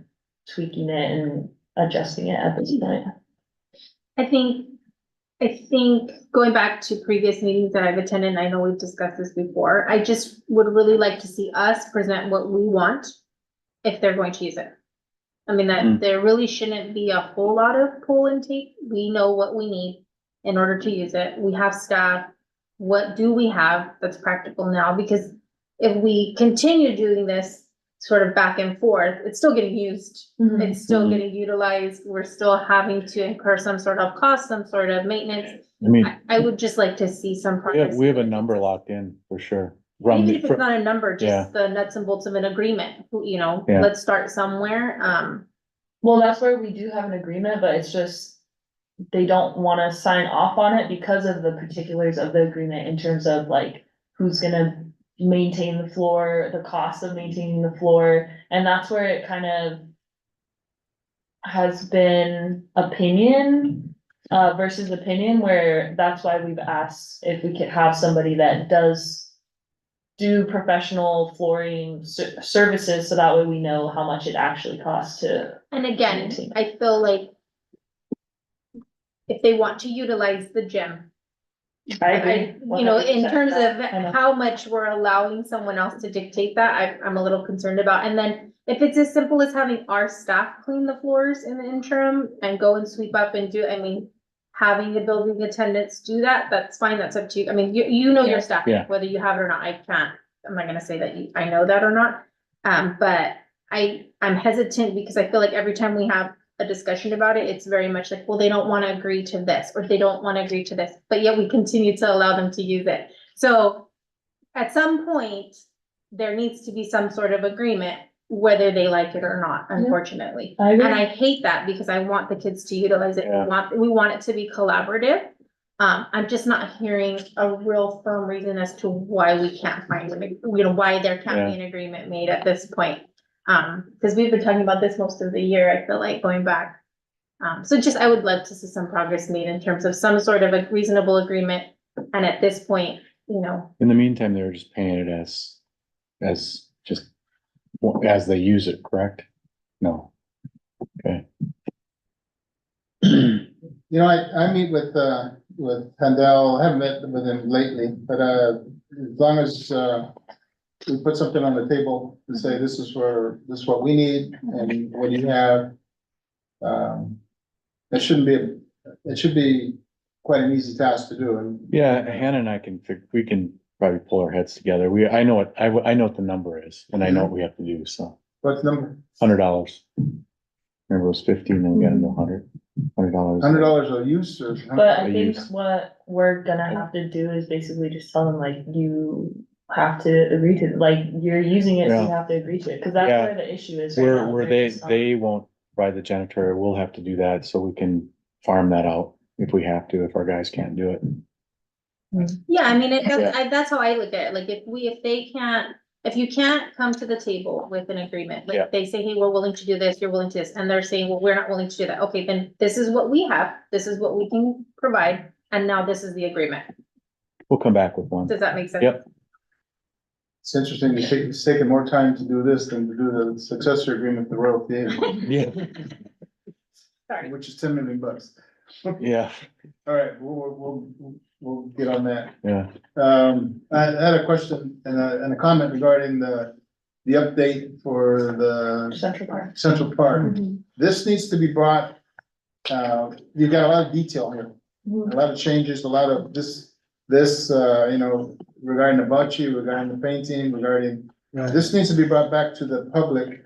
tweaking it and adjusting it at this point. I think going back to previous meetings that I've attended, and I know we've discussed this before, I just would really like to see us present what we want if they're going to use it. I mean, that there really shouldn't be a whole lot of pull and take. We know what we need in order to use it. We have staff. What do we have that's practical now? Because if we continue doing this sort of back and forth, it's still getting used. It's still getting utilized. We're still having to incur some sort of cost, some sort of maintenance. I mean, I would just like to see some progress. we have a number locked in for sure. Even if it's not a number, yeah. just the nuts and bolts of an agreement, Yeah. let's start somewhere. Well, that's where we do have an agreement, but it's just, they don't wanna sign off on it because of the particulars of the agreement in terms of like, who's gonna maintain the floor, the cost of maintaining the floor, and that's where it kind of has been opinion versus opinion, where that's why we've asked if we could have somebody that does do professional flooring services, so that way we know how much it actually costs to. And again, I feel like if they want to utilize the gym, I agree. in terms of I know. how much we're allowing someone else to dictate that, I'm a little concerned about. And then if it's as simple as having our staff clean the floors in the interim and go and sweep up and having the building attendants do that, that's fine, that's up to you. I mean, you know your staff, Yeah. whether you have it or not. I'm not gonna say that I know that or not. But I'm hesitant because I feel like every time we have a discussion about it, it's very much like, well, they don't wanna agree to this, or they don't wanna agree to this, but yet we continue to allow them to use it. So at some point, there needs to be some sort of agreement, whether they like it or not, unfortunately. I agree. And I hate that because I want the kids to utilize it. Yeah. We want it to be collaborative. I'm just not hearing a real firm reason as to why we can't find, why there can't be an agreement made at this point. Because we've been talking about this most of the year, I feel like, going back. So I would love to see some progress made in terms of some sort of a reasonable agreement. And at this point, In the meantime, they're just paying it as they use it, correct? No. Okay. I meet with Handel, I haven't met with him lately, but, as long as, we put something on the table and say, this is what we need and what do you have? It should be quite an easy task to do and. Yeah, Hannah and I we can probably pull our heads together. I know what the number is and I know what we have to do, so What's the number? $100. Remember it was 15, then we got into $100. $100 a use or? But I I think use. what we're gonna have to do is basically just tell them like, you have to agree to, like, you're using it, so you Yeah. have to agree to it, cause that's Yeah. where the issue is. right now. Where They're just not- they won't provide the janitor, we'll have to do that, so we can farm that out if we have to, if our guys can't do it. Yeah, I mean, Yeah. that's how I look at it, like, if you can't come to the table with an agreement, Yeah. like, they say, hey, we're willing to do this, you're willing to this, and they're saying, well, we're not willing to do that, okay, then this is what we have, this is what we can provide, and now this is the agreement, We'll come back with one. does that make sense? Yep. It's interesting, it's taking more time to do this than to do the successor agreement with the Royal Theater, Yeah, Sorry. which is $10 million. yeah, All right, we'll get on that. yeah. I had a question and a comment regarding the update for the Central Park. Central Park. Mhm. This needs to be brought, you've got a lot of detail here, a lot of changes, a lot of this, regarding the bocce, regarding the painting, regarding, this needs to be brought back to the public.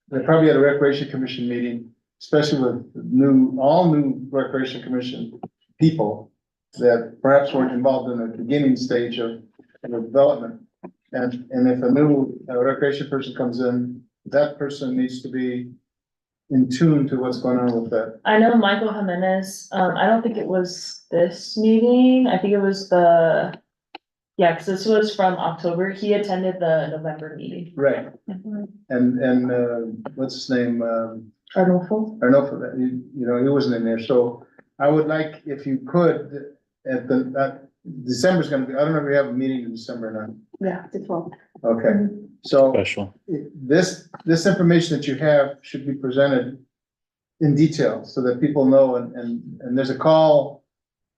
They're probably at a Recreation Commission meeting, especially with all new Recreation Commission people that perhaps weren't involved in the beginning stage of development. And if a new recreation person comes in, that person needs to be in tune to what's going on with that. I know Michael Jimenez, I don't think it was this meeting, I think it was yeah, cause this was from October, he attended the November meeting. Right. And what's his name? Arnolfo? Arnolfo, he wasn't in there, so I would like, if you could, December's gonna be, I don't know if we have a meeting in December or not. Yeah, the 12th. Okay, so Special. this information that you have should be presented in detail so that people know and there's a call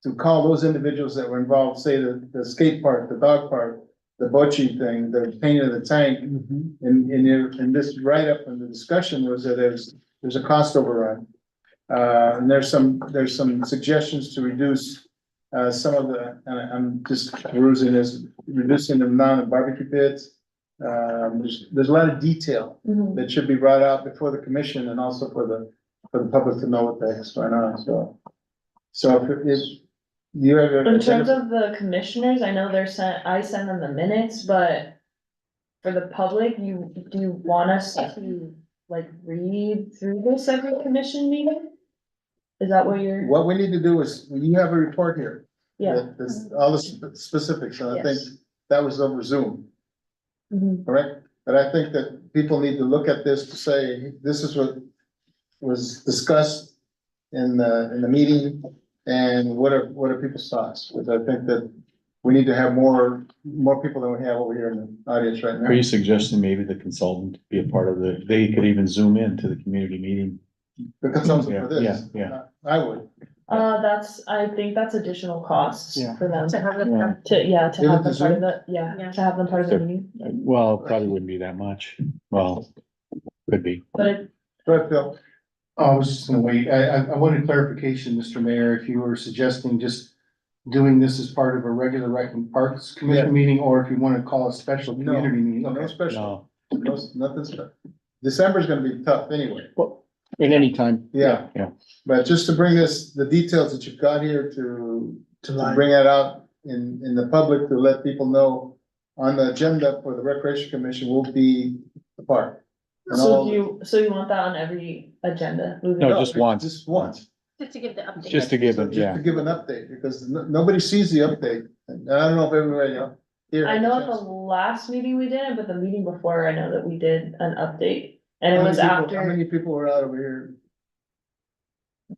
to call those individuals that were involved, say the skate park, the dog park, the bocce thing, the painting of the tank. In this write-up and the discussion was that there's a cost overrun. And there's some suggestions to reduce some of the, and I'm just perusing this, reducing the amount of barbecue pits. There's a lot of detail Mhm. that should be brought out before the commission and also for the public to know what the heck's going on, so. So if you have. In terms of the commissioners, I know I send them the minutes, but for the public, do you want us to like read through this every commission meeting? Is that what you're, What we need to do is, when you have a report here. yeah. There's all the specifics, and I think Yes. that was over Zoom, Mhm. correct? But I think that people need to look at this to say, this is what was discussed in the meeting, and what are people's thoughts? Because I think that we need to have more people than we have over here in the audience right now. Are you suggesting maybe the consultant be a part of they could even zoom in to the community meeting? The consultant for Yeah, this. yeah. I would. I think that's additional costs Yeah. for them To have the, Yeah. to Give have it them to part Zoom? of Yeah. to have them part of the meeting. Well, probably wouldn't be that much. Well, could be. But it, Go ahead, Phil. I was just gonna wait. I wanted clarification, Mr. Mayor, if you were suggesting just doing this as part of a regular Rec and Parks Yeah. Commission meeting, or if you want to call a special No. community meeting. No Okay. special, No, nothing special. December's gonna be tough anyway. Well, at any time. Yeah. Yeah. But just to bring the details that you've got here to life. bring that out in the public, to let people know on the agenda for the Recreation Commission will be the park. And all- so you want that on every agenda? moving No, forward? just once. Just once, just to give the update. Just to give so it, just yeah. to give an update, because nobody sees the update. And I don't know if everybody here. I know has at a the chance. last meeting we did, but the meeting before, I know that we did an update. And How it many was people- How after, many people were out over here?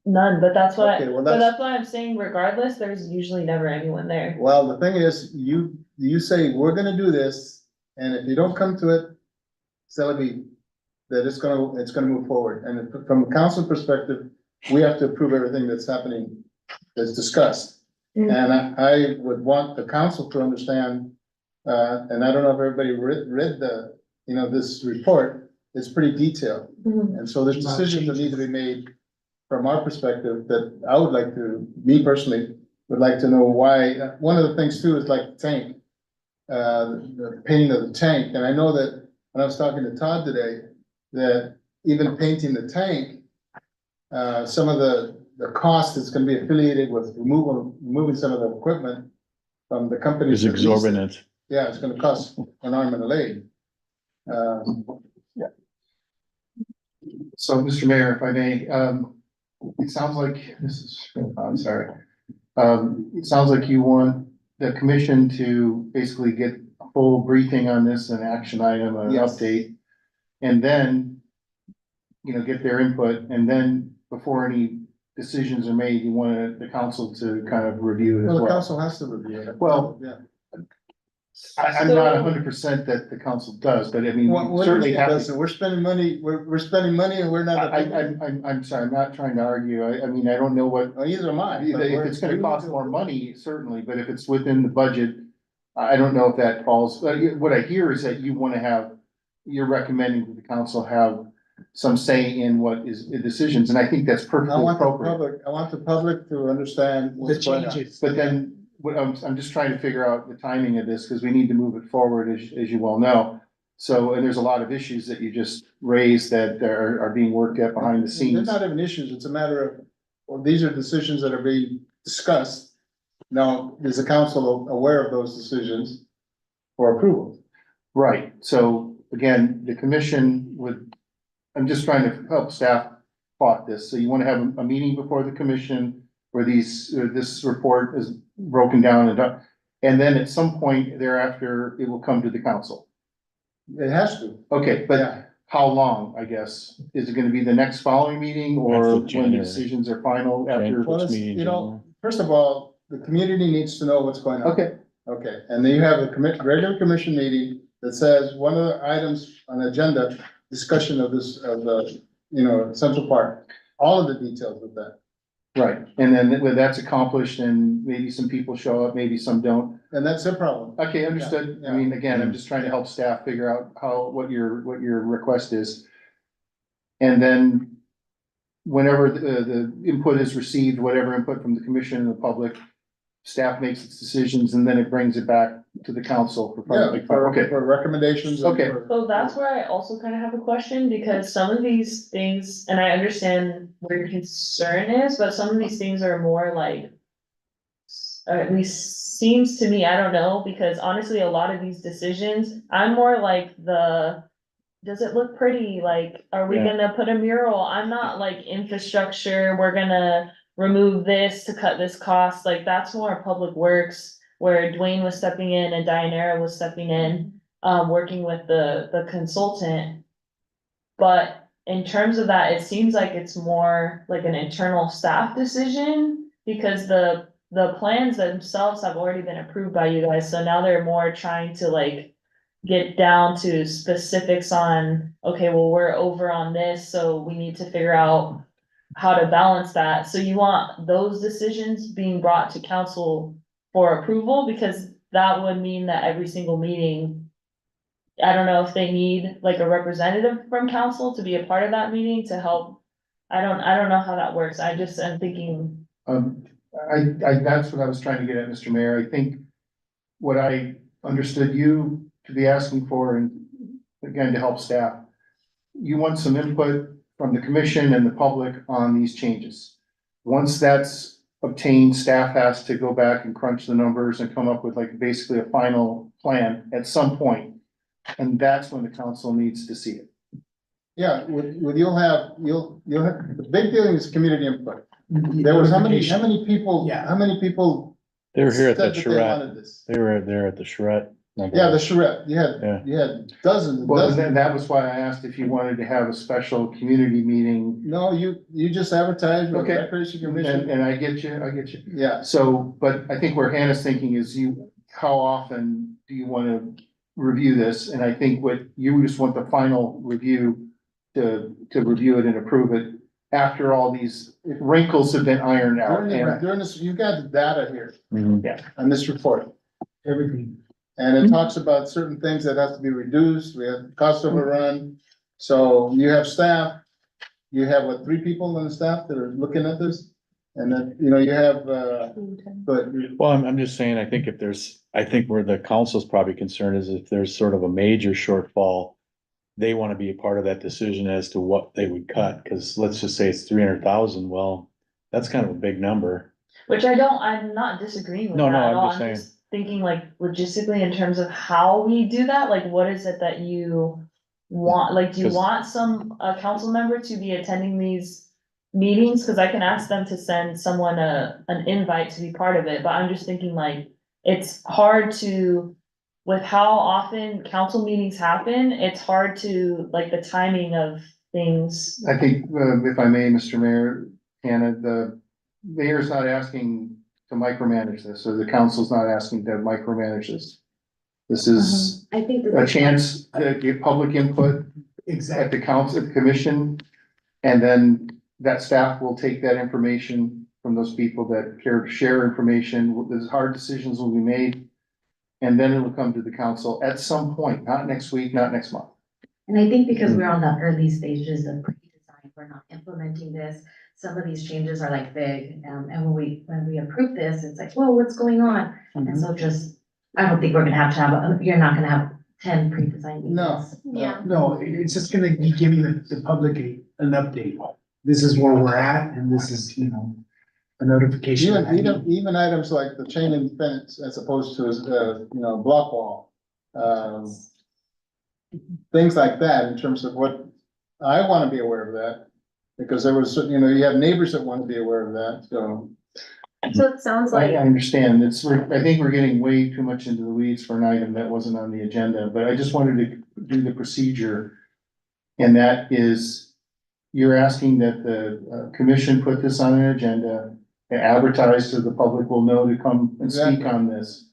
none, but that's why, Okay, well, but that's why I'm saying regardless, there's usually never anyone there. Well, the thing is, you say, we're gonna do this, and if you don't come to it, tell me that it's gonna move forward, and from the council perspective, we have to approve everything that's happening, that's discussed. Mm. And I would want the council to understand, and I don't know if everybody read the, this report, it's pretty detailed. And so there's decisions that need to be made from our perspective that I would like to, me personally, would like to know why. One of the things too is like the tank, the painting of the tank. And I know that when I was talking to Todd today, that even painting the tank, some of the cost is gonna be affiliated with removing some of the equipment from the company. It's exorbitant. Yeah, it's gonna cost an arm and a leg. So, Mr. Mayor, if I may, it sounds like, I'm sorry. It sounds like you want the commission to basically get a full briefing on this, an action item, an Yes. update. And then, get their input, and then before any decisions are made, you want the council to kind of review it as Well, the well. council has to review it. Well, Yeah. I'm not 100% that the council does, but I mean, What we certainly have. listen, we're spending money, we're spending money and we're not. I'm sorry, I'm not trying to argue. I mean, I don't know what, Well, either am I. but if we're- it's gonna cost more money, certainly, but if it's within the budget, I don't know if that falls, what I hear is that you wanna have, you're recommending that the council have some say in what is the decisions, and I think that's I perfectly want the appropriate. public to understand The what's going on. changes. But then, what I'm just trying to figure out the timing of this, because we need to move it forward, as you well know. So, and there's a lot of issues that you just raised that are being worked at behind the They're scenes. not even issues, it's a matter of, well, these are decisions that are being discussed. Now, is the council aware of those decisions for approval? Right, so again, the commission would, I'm just trying to help staff plot this, so you wanna have a meeting before the commission where this report is broken down and done, and then at some point thereafter, it will come to the council. It has to. Okay, but Yeah. how long, I guess, is it gonna be the next following meeting, or After when the January. decisions are final after? Well, it's, meeting, first of all, the community needs to know what's going on. Okay, Okay, and then you have a regular commission meeting that says one of the items on the agenda, discussion of this, of the, Central Park, all of the details of that. right, and then when that's accomplished, and maybe some people show up, maybe some don't. And that's their problem. Okay, understood. Yeah, I mean, again, I'm just trying to help staff figure out what your request is. And then whenever the input is received, whatever input from the commission and the public, staff makes its decisions, and then it brings it back to the council for final. Yeah, Okay, for recommendations. and Okay. for- So that's where I also kind of have a question, because some of these things, and I understand where your concern is, but some of these things are more like. Or at least seems to me, I don't know, because honestly, a lot of these decisions, I'm more like does it look pretty? Like, are we Yeah. gonna put a mural? I'm not like infrastructure, we're gonna remove this to cut this cost, like, that's more public works. Where Dwayne was stepping in and Dianera was stepping in, working with the consultant. But in terms of that, it seems like it's more like an internal staff decision, because the plans themselves have already been approved by you guys, so now they're more trying to like. Get down to specifics on, okay, well, we're over on this, so we need to figure out. How to balance that, so you want those decisions being brought to council for approval, because that would mean that every single meeting. I don't know if they need like a representative from council to be a part of that meeting to help. I don't know how that works, I just am thinking, that's what I was trying to get at, Mr. Mayor. I think what I understood you to be asking for, and again, to help staff, you want some input from the commission and the public on these changes. Once that's obtained, staff has to go back and crunch the numbers and come up with like basically a final plan at some point. And that's when the council needs to see it. Yeah, you'll have, the big thing is community input. There was how many people, Yeah. how many people? They were here at the said that they charrette. wanted this? They were there at the charrette. Yeah, the charrette, Yeah. you had dozens and Well, dozens. then that was why I asked if you wanted to have a special community meeting. No, you just advertised with the Okay. Recreation Commission. And I get you. Yeah, So, but I think where Hannah's thinking is how often do you wanna review this? And I think what you just want the final review to review it and approve it after all these wrinkles have been ironed out. And during this, you got the data here Mhm. on this report. Everything. And it talks about certain things that have to be reduced, we have cost overrun. So you have staff, you have what, 3 people on the staff that are looking at this? And then, you know, you have, but Well, I'm just saying, I think if there's, I think where the council's probably concerned is if there's sort of a major shortfall. They wanna be a part of that decision as to what they would cut, cause let's just say it's 300,000, well, that's kind of a big number. Which I'm not disagreeing with No, that no, at I'm all, just I'm just thinking like logistically in terms of how we do that, like what is it that you want, like, do you 'Cause- want a council member to be attending these meetings? Cause I can ask them to send someone an invite to be part of it, but I'm just thinking like, it's hard to, with how often council meetings happen, it's hard to, like, the timing of things. I think, if I may, Mr. Mayor, Hannah, the mayor's not asking to micromanage this, or the council's not asking to micromanage this. This is I think a chance to get public input at the council, the commission. And then that staff will take that information from those people that care to share information. There's hard decisions will be made. And then it'll come to the council at some point, not next week, not next month. And I think because we're on the early stages of pre-design, we're not implementing this. Some of these changes are like big, and when we approve this, it's like, whoa, what's going on? And so I don't think we're gonna have, you're not gonna have 10 pre-design meetings. No. Yeah. No, it's just gonna be giving the public an update. This is where we're at, and this is, you know, a notification. even items like the chain link fence as opposed to, you know, block wall. Things like that in terms of what, I wanna be aware of that. Because there was, you know, you have neighbors that wanna be aware of that, so. So it sounds I like, understand, I think we're getting way too much into the weeds for an item that wasn't on the agenda, but I just wanted to do the procedure. And that is, you're asking that the commission put this on an agenda, and advertise so the public will know to come and speak on this.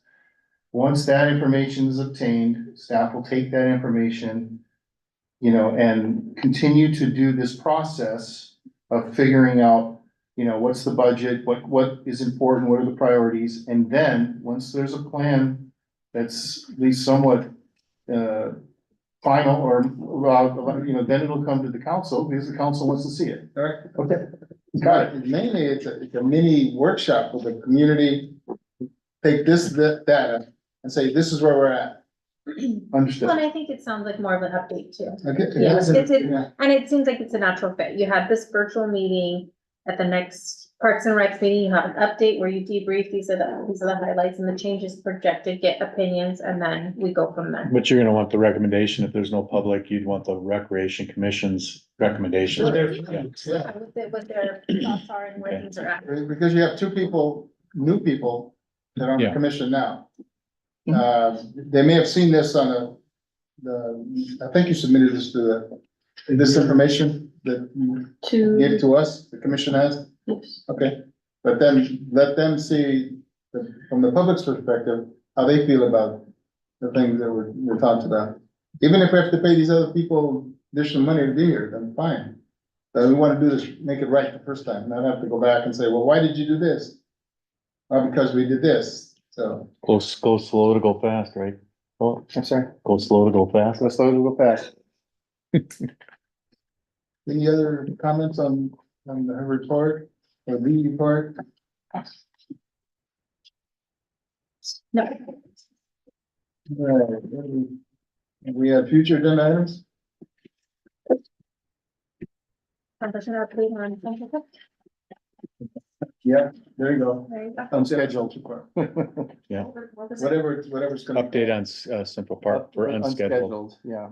Once that information is obtained, staff will take that information, you know, and continue to do this process of figuring out, you know, what's the budget, what is important, what are the priorities, and then, once there's a plan that's at least somewhat, final, or, you know, then it'll come to the council, because the council wants to see it. All right. Okay. Got it. Mainly, it's a mini workshop with the community. Take this data and say, this is where we're at. Understood. well, and I think it sounds like more of an update too. Okay. Yeah, Yes. Yeah. and it seems like it's a natural fit. You had this virtual meeting at the next Parks and Recs meeting, you have an update where you debrief, these are the highlights and the changes projected, get opinions, and then we go from there. But you're gonna want the recommendation, if there's no public, you'd want the Recreation Commission's recommendation. Yeah. What their thoughts are and where things are at. Because you have 2 people, new people that are on the Yeah. commission now. They may have seen this on I think you submitted this to this information that you gave to us, the commission has. Okay, but then let them see from the public's perspective, how they feel about the things that we're talking about. Even if we have to pay these other people additional money to be here, then fine. But we wanna do this, make it right the first time, not have to go back and say, well, why did you do this? Well, because we did this, so. Go slow to go fast, right? Oh, I'm sorry, Go slow to go fast. let's slow to go fast. Any other comments on the report or the report? No, We have future agenda items? conversation or please on. Yeah, there you go. There you go. Unscheduled. Yeah. Whatever's gonna. Update on Central Park for unscheduled. Yeah.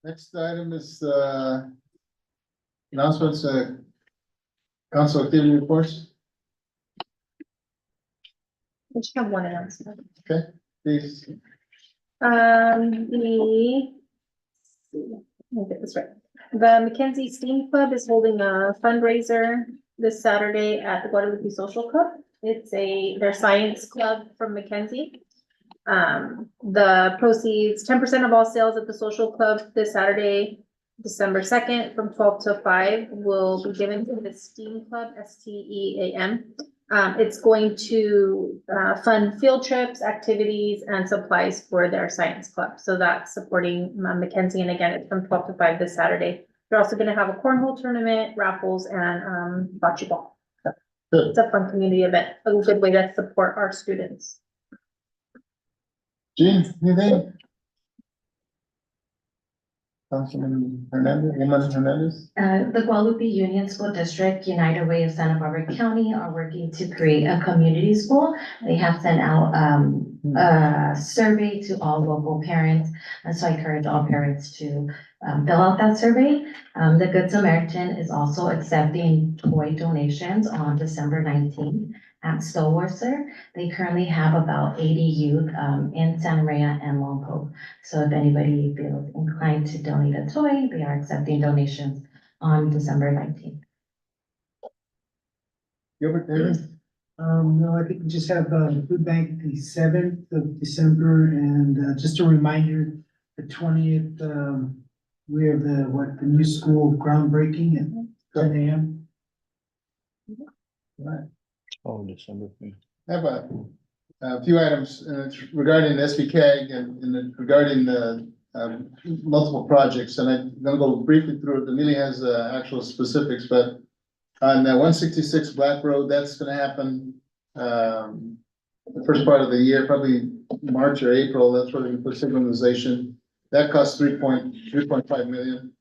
Next item is, announcements, council activity reports, We just have one announcement. please. Let me get this right. The Mackenzie Steam Club is holding a fundraiser this Saturday at the Guadalupe Social Club. It's their science club from Mackenzie. The proceeds, 10% of all sales at the social club this Saturday December 2nd, from 12 to 5, will be given to the STEAM Club, STEAM. It's going to fund field trips, activities, and supplies for their science club. So that's supporting Mackenzie, and again, it's from 12 to 5 this Saturday. They're also gonna have a cornhole tournament, raffles, and bocce ball. Good. It's a fun community event, a good way to support our students. Jean, anything? Councilman Hernandez, Woman Hernandez? The Guadalupe Union School District, United Way of Santa Barbara County are working to create a community school. They have sent out, a survey to all local parents. And so I encourage all parents to, fill out that survey. The Good Samaritan is also accepting toy donations on December 19th at Stillwater. They currently have about 80 youth, in Santa Maria and Lompoc. So if anybody feels inclined to donate a toy, they are accepting donations on December 19th. Gilbert, anything? No, I think we just have, food bank the 7th of December, and, just a reminder, the 20th, we have the new school groundbreaking at 10 a.m. Right. Oh, December. I have a few items, and it's regarding SBCAG and regarding the multiple projects, and I'm gonna go briefly through it. Amelia has actual specifics, but on 166 Black Road, that's gonna happen the first part of the year, probably March or April. That's where we put signalization. That costs 3.5 million.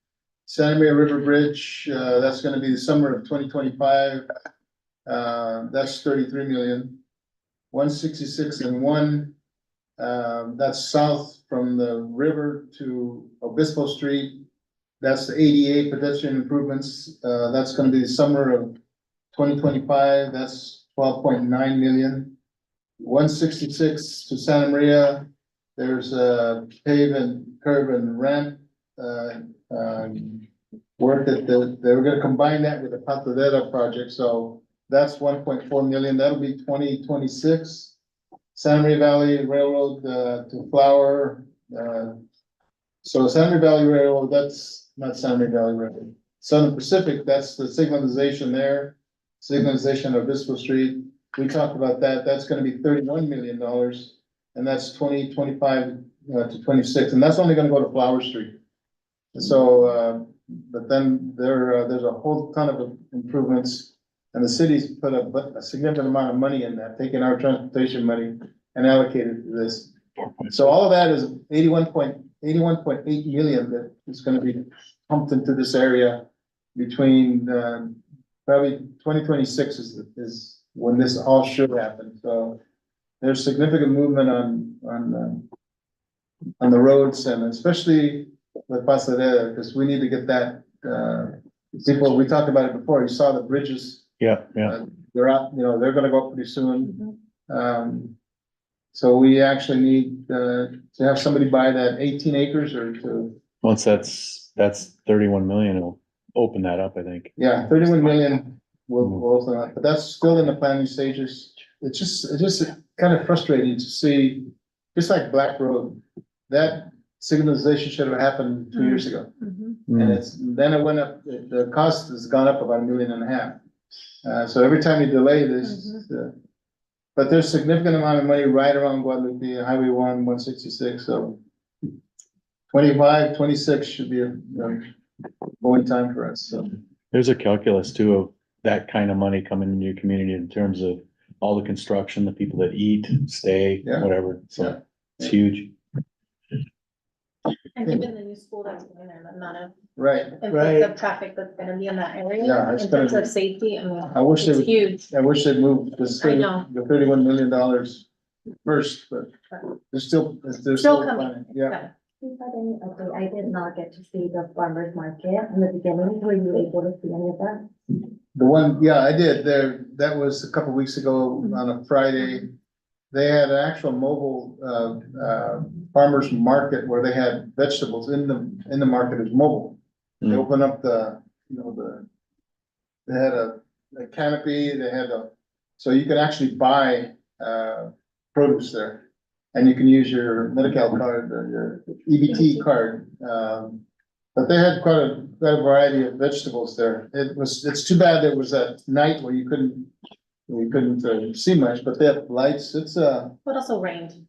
Santa Maria River Bridge, that's gonna be the summer of 2025. That's 33 million. 166 and 1, that's south from the river to Obispo Street. That's the 88 pedestrian improvements. That's gonna be the summer of 2025. That's 12.9 million. 166 to Santa Maria, there's a pave and curb and ramp, work that they were gonna combine that with the Patadera project, so that's 1.4 million. That'll be 2026. Santa Maria Valley Railroad to Flower. So Santa Maria Valley Railroad, that's not Santa Maria Valley Railroad. Southern Pacific, that's the signalization there. Signalization of Obispo Street. We talked about that. That's gonna be $31 million. And that's 2025 to 26. And that's only gonna go to Flower Street. So, but then there's a whole ton of improvements. And the city's put a significant amount of money in that, taking our transportation money and allocated to this. So all of that is 81.8 million that is gonna be pumped into this area between, probably 2026 is when this all should happen. So there's significant movement on the roads, and especially with Pasadena, because we need to get that, people, we talked about it before, you saw the bridges. Yeah. They're out, they're gonna go up pretty soon. So we actually need, to have somebody buy that 18 acres or to, Once that's 31 million, it'll open that up, I think. yeah, 31 million will open up, but that's still in the planning stages. It's just kind of frustrating to see, just like Black Road, that signalization should have happened 2 years ago. And then it went up, the cost has gone up about $1.5 million. So every time you delay this, but there's significant amount of money right around Guadalupe, Highway 166, so 25, 26 should be a going time for us, so. There's a calculus too of that kind of money coming into your community in terms of all the construction, the people that eat, stay, Yeah. whatever, so it's huge. And given the new school that's going there, the amount of Right, influx of traffic that's gonna be in that area, Yeah, it's in terms gonna of safety, I mean, I wish they it's would, huge. I wish they'd move this, I know. the $31 million first, but there's still Still coming. planning. Yeah. Do you have any update? I did not get to see the farmer's market in the beginning. Were you able to see any of that? The one, yeah, I did, that was a couple weeks ago on a Friday. They had an actual mobile, farmer's market where they had vegetables in the market as mobile. They opened up they had a canopy, so you could actually buy, produce there. And you can use your Medi-Cal card or your EBT card, But they had quite a variety of vegetables there. It's too bad there was that night where you couldn't see much, but they have lights. It's, But also rained,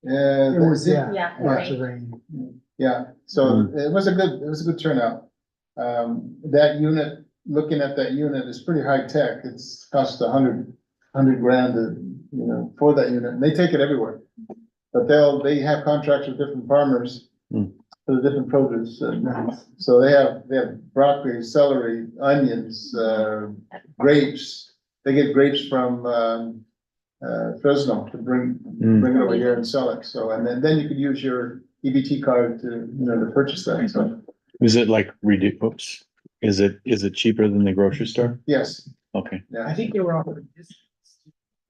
yeah. It was, yeah, yeah, lots of rain. rain. Yeah, so it was a good turnout. That unit, looking at that unit is pretty high tech. It's cost $100 grand for that unit. And they take it everywhere. But they have contracts with different farmers for the different produce. So they have broccoli, celery, onions, grapes. They get grapes from Fresno to bring it over here and sell it. So, and then you could use your EBT card to purchase that. So, Is it like oops, is it cheaper than the grocery store? yes, Okay. yeah. I think they were offering this.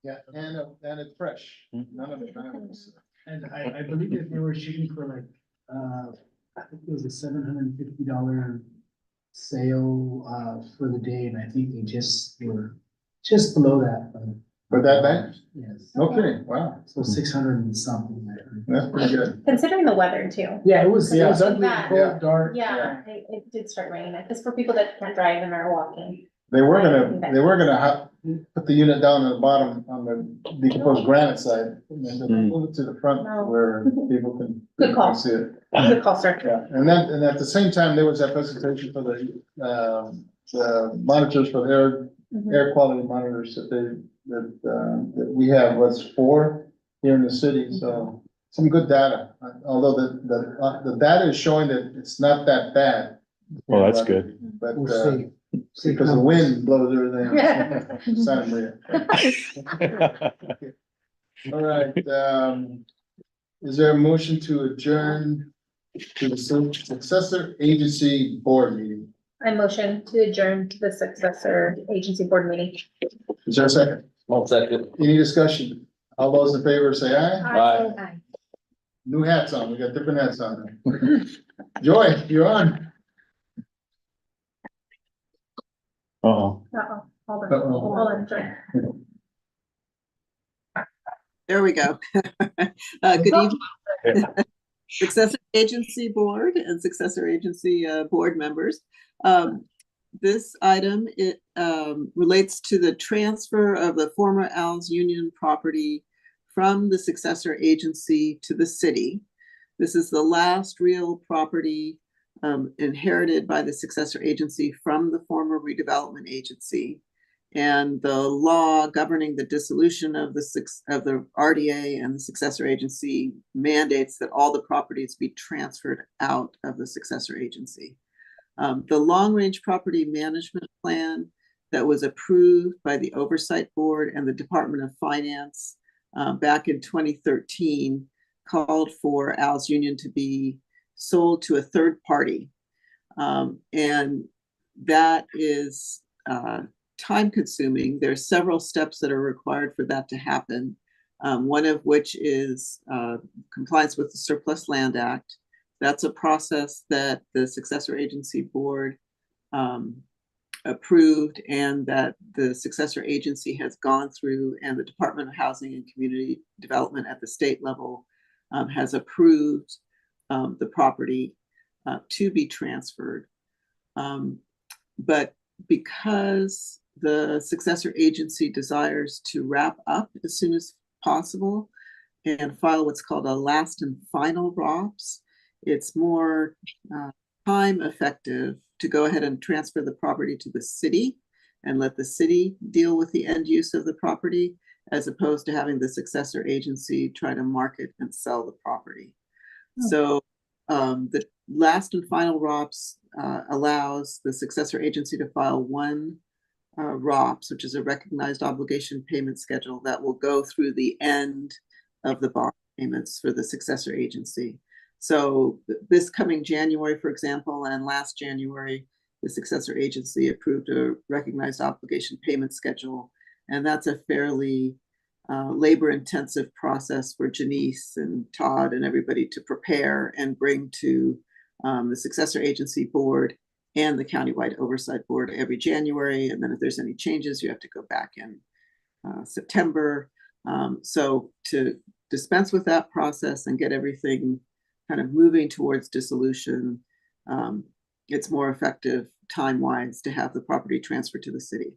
Yeah, and it's fresh. None of it. And I believe that they were shooting for like, I think it was a $750 sale, for the day, and I think they were just below that. For that night? Yes, No kidding. Wow. so 600 and something. That's pretty good. Considering the weather too. Yeah, it was Yeah. ugly, Yeah. cold, dark. Yeah, it did start raining, because for people that can't drive and are walking. They were gonna put the unit down at the bottom on the decomposed granite side and then move it to the front No. where people can. Good call. See it. Good call, sir. Yeah, and at the same time, there was that presentation for the monitors for the air quality monitors that we have, was 4 here in the city, so some good data. Although the data is showing that it's not that bad. Well, that's good. But, We'll see. because the wind blows everything. Santa Maria. All right, is there a motion to adjourn to the successor agency board meeting? I motion to adjourn to the successor agency board meeting. Is there a second? 1 second. Any discussion? All those in favor say aye. Aye. Aye. New hats on, we got different hats on. Joy, you're on. Uh-oh. Hold on, Uh-oh. hold on, Joy. There we go. Good evening. Successor Agency Board and Successor Agency Board members. This item, relates to the transfer of the former Al's Union property from the successor agency to the city. This is the last real property inherited by the successor agency from the former redevelopment agency. And the law governing the dissolution of the RDA and the successor agency mandates that all the properties be transferred out of the successor agency. The long-range property management plan that was approved by the Oversight Board and the Department of Finance back in 2013 called for Al's Union to be sold to a third party. And that is time consuming. There's several steps that are required for that to happen. One of which is compliance with the Surplus Land Act. That's a process that the successor agency board approved and that the successor agency has gone through, and the Department of Housing and Community Development at the state level has approved the property to be transferred. But because the successor agency desires to wrap up as soon as possible and file what's called a last and final ROPS, it's more time effective to go ahead and transfer the property to the city and let the city deal with the end use of the property, as opposed to having the successor agency try to market and sell the property. So the last and final ROPS allows the successor agency to file one ROPS, which is a recognized obligation payment schedule that will go through the end of the bond payments for the successor agency. So this coming January, for example, and last January, the successor agency approved a recognized obligation payment schedule. And that's a fairly labor-intensive process for Janice and Todd and everybody to prepare and bring to the successor agency board and the countywide oversight board every January. And then if there's any changes, you have to go back in September. So to dispense with that process and get everything kind of moving towards dissolution, it's more effective time-wise to have the property transferred to the city.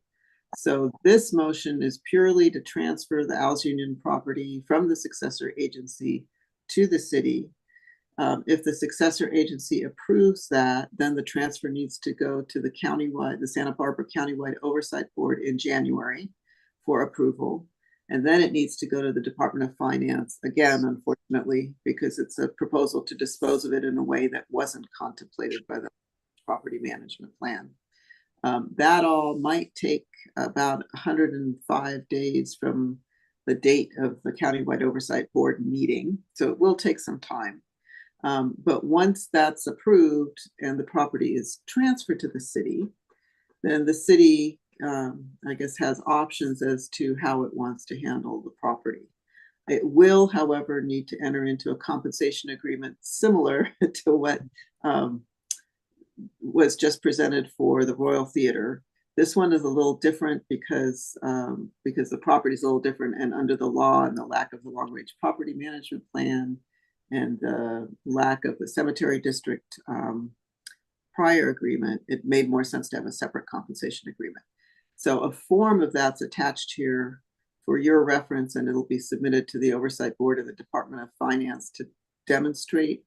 So this motion is purely to transfer the Al's Union property from the successor agency to the city. If the successor agency approves that, then the transfer needs to go to the Santa Barbara Countywide Oversight Board in January for approval. And then it needs to go to the Department of Finance, again, unfortunately, because it's a proposal to dispose of it in a way that wasn't contemplated by the property management plan. That all might take about 105 days from the date of the Countywide Oversight Board meeting. So it will take some time. But once that's approved and the property is transferred to the city, then the city, I guess, has options as to how it wants to handle the property. It will, however, need to enter into a compensation agreement similar to what was just presented for the Royal Theater. This one is a little different because the property is a little different, and under the law and the lack of the long-range property management plan and the lack of the cemetery district prior agreement, it made more sense to have a separate compensation agreement. So a form of that's attached here for your reference, and it'll be submitted to the Oversight Board of the Department of Finance to demonstrate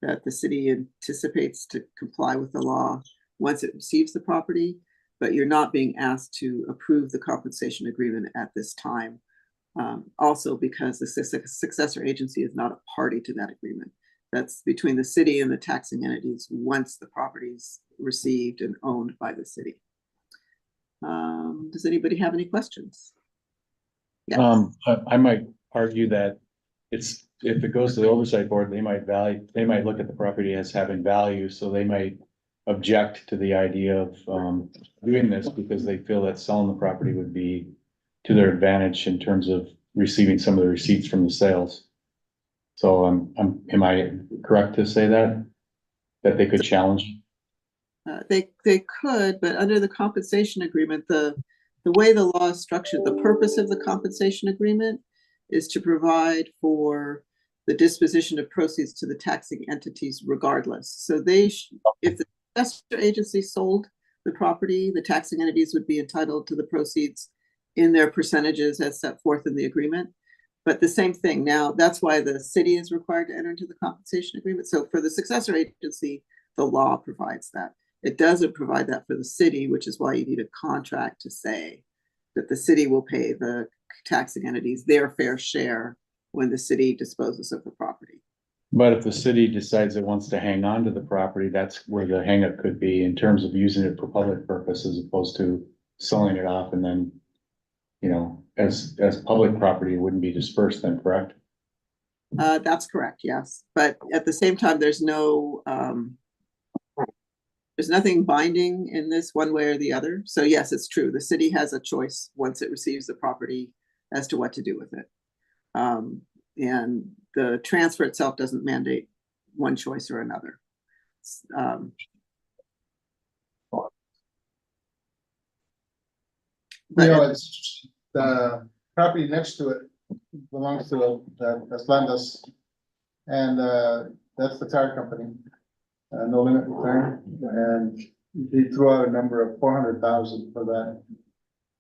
that the city anticipates to comply with the law once it receives the property, but you're not being asked to approve the compensation agreement at this time. Also because the successor agency is not a party to that agreement. That's between the city and the taxing entities once the property is received and owned by the city. Does anybody have any questions? Yes. I might argue that if it goes to the oversight board, they might look at the property as having value, so they might object to the idea of doing this because they feel that selling the property would be to their advantage in terms of receiving some of the receipts from the sales. So am I correct to say that they could challenge? They could, but under the compensation agreement, the way the law is structured, the purpose of the compensation agreement is to provide for the disposition of proceeds to the taxing entities regardless. So if the successor agency sold the property, the taxing entities would be entitled to the proceeds in their percentages as set forth in the agreement. But the same thing now, that's why the city is required to enter into the compensation agreement. So for the successor agency, the law provides that. It doesn't provide that for the city, which is why you need a contract to say that the city will pay the taxing entities their fair share when the city disposes of the property. But if the city decides it wants to hang on to the property, that's where the hangup could be in terms of using it for public purpose as opposed to selling it off and then, as public property, it wouldn't be dispersed then, correct? That's correct, yes. But at the same time, there's nothing binding in this one way or the other. So yes, it's true. The city has a choice once it receives the property as to what to do with it. And the transfer itself doesn't mandate one choice or another. It's the property next to it belongs to that's Landas, and that's the tire company, No Limit Tire, and he threw out a number of 400,000 for that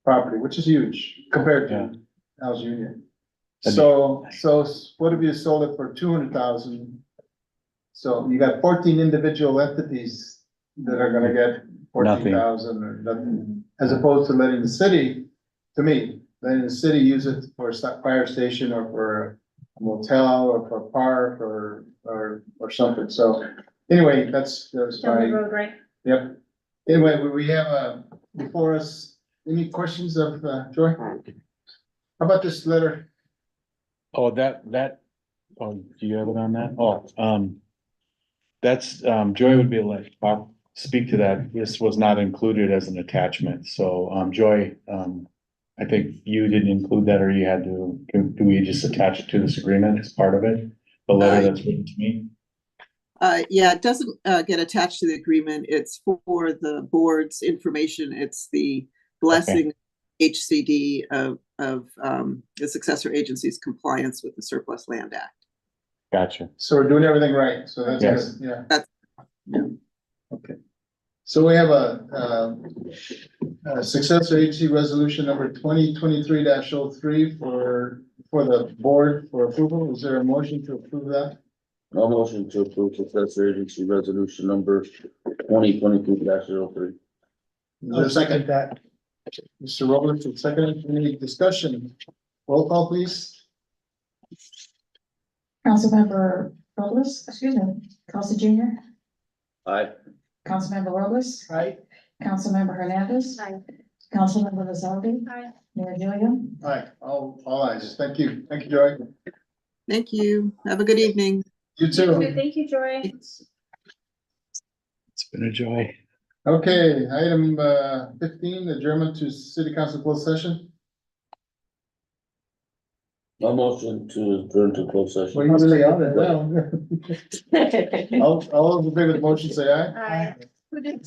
property, which is huge compared to Al's Union. So what if you sold it for 200,000? So you got 14 individual entities that are gonna get 14,000 or nothing, as opposed to letting the city, to me, letting the city use it for a fire station or for a motel or for a park or something. So anyway, that's Down the road, right? Yep. Anyway, we have before us, any questions of Joy? How about this letter? Oh, do you have it on that? That's, Joy would be like, I'll speak to that. This was not included as an attachment. So, Joy, I think you didn't include that, or you had to, do we just attach it to this agreement as part of it? The letter that's written to me? Yeah, it doesn't get attached to the agreement. It's for the board's information. It's the blessing HCD of the successor agency's compliance with the Surplus Land Act. Gotcha. So we're doing everything right. So that's Yes. good. Yeah. Yeah. Okay. So we have a successor agency resolution number 2023-03 for the board for approval. Is there a motion to approve that? No motion to approve successor agency resolution number 2022-03. Is there a second? That. Mr. Roberts, second, any discussion? Roll call, please. Councilmember Robles, excuse me, Council Junior, Aye. Councilmember Robles, Right? Councilmember Hernandez. Aye. Councilmember Lazardi. Aye. Mayor Gilliam. Aye, all ayes. Thank you. Thank you, Joy. Thank you. Have a good evening. You too. Thank you, Joy. It's been a joy. Okay, item 15, adjournment to city council closed session. No motion to adjourn to closed session. Well, you say on it, well. All those in favor of the motion say aye. Aye. Who did?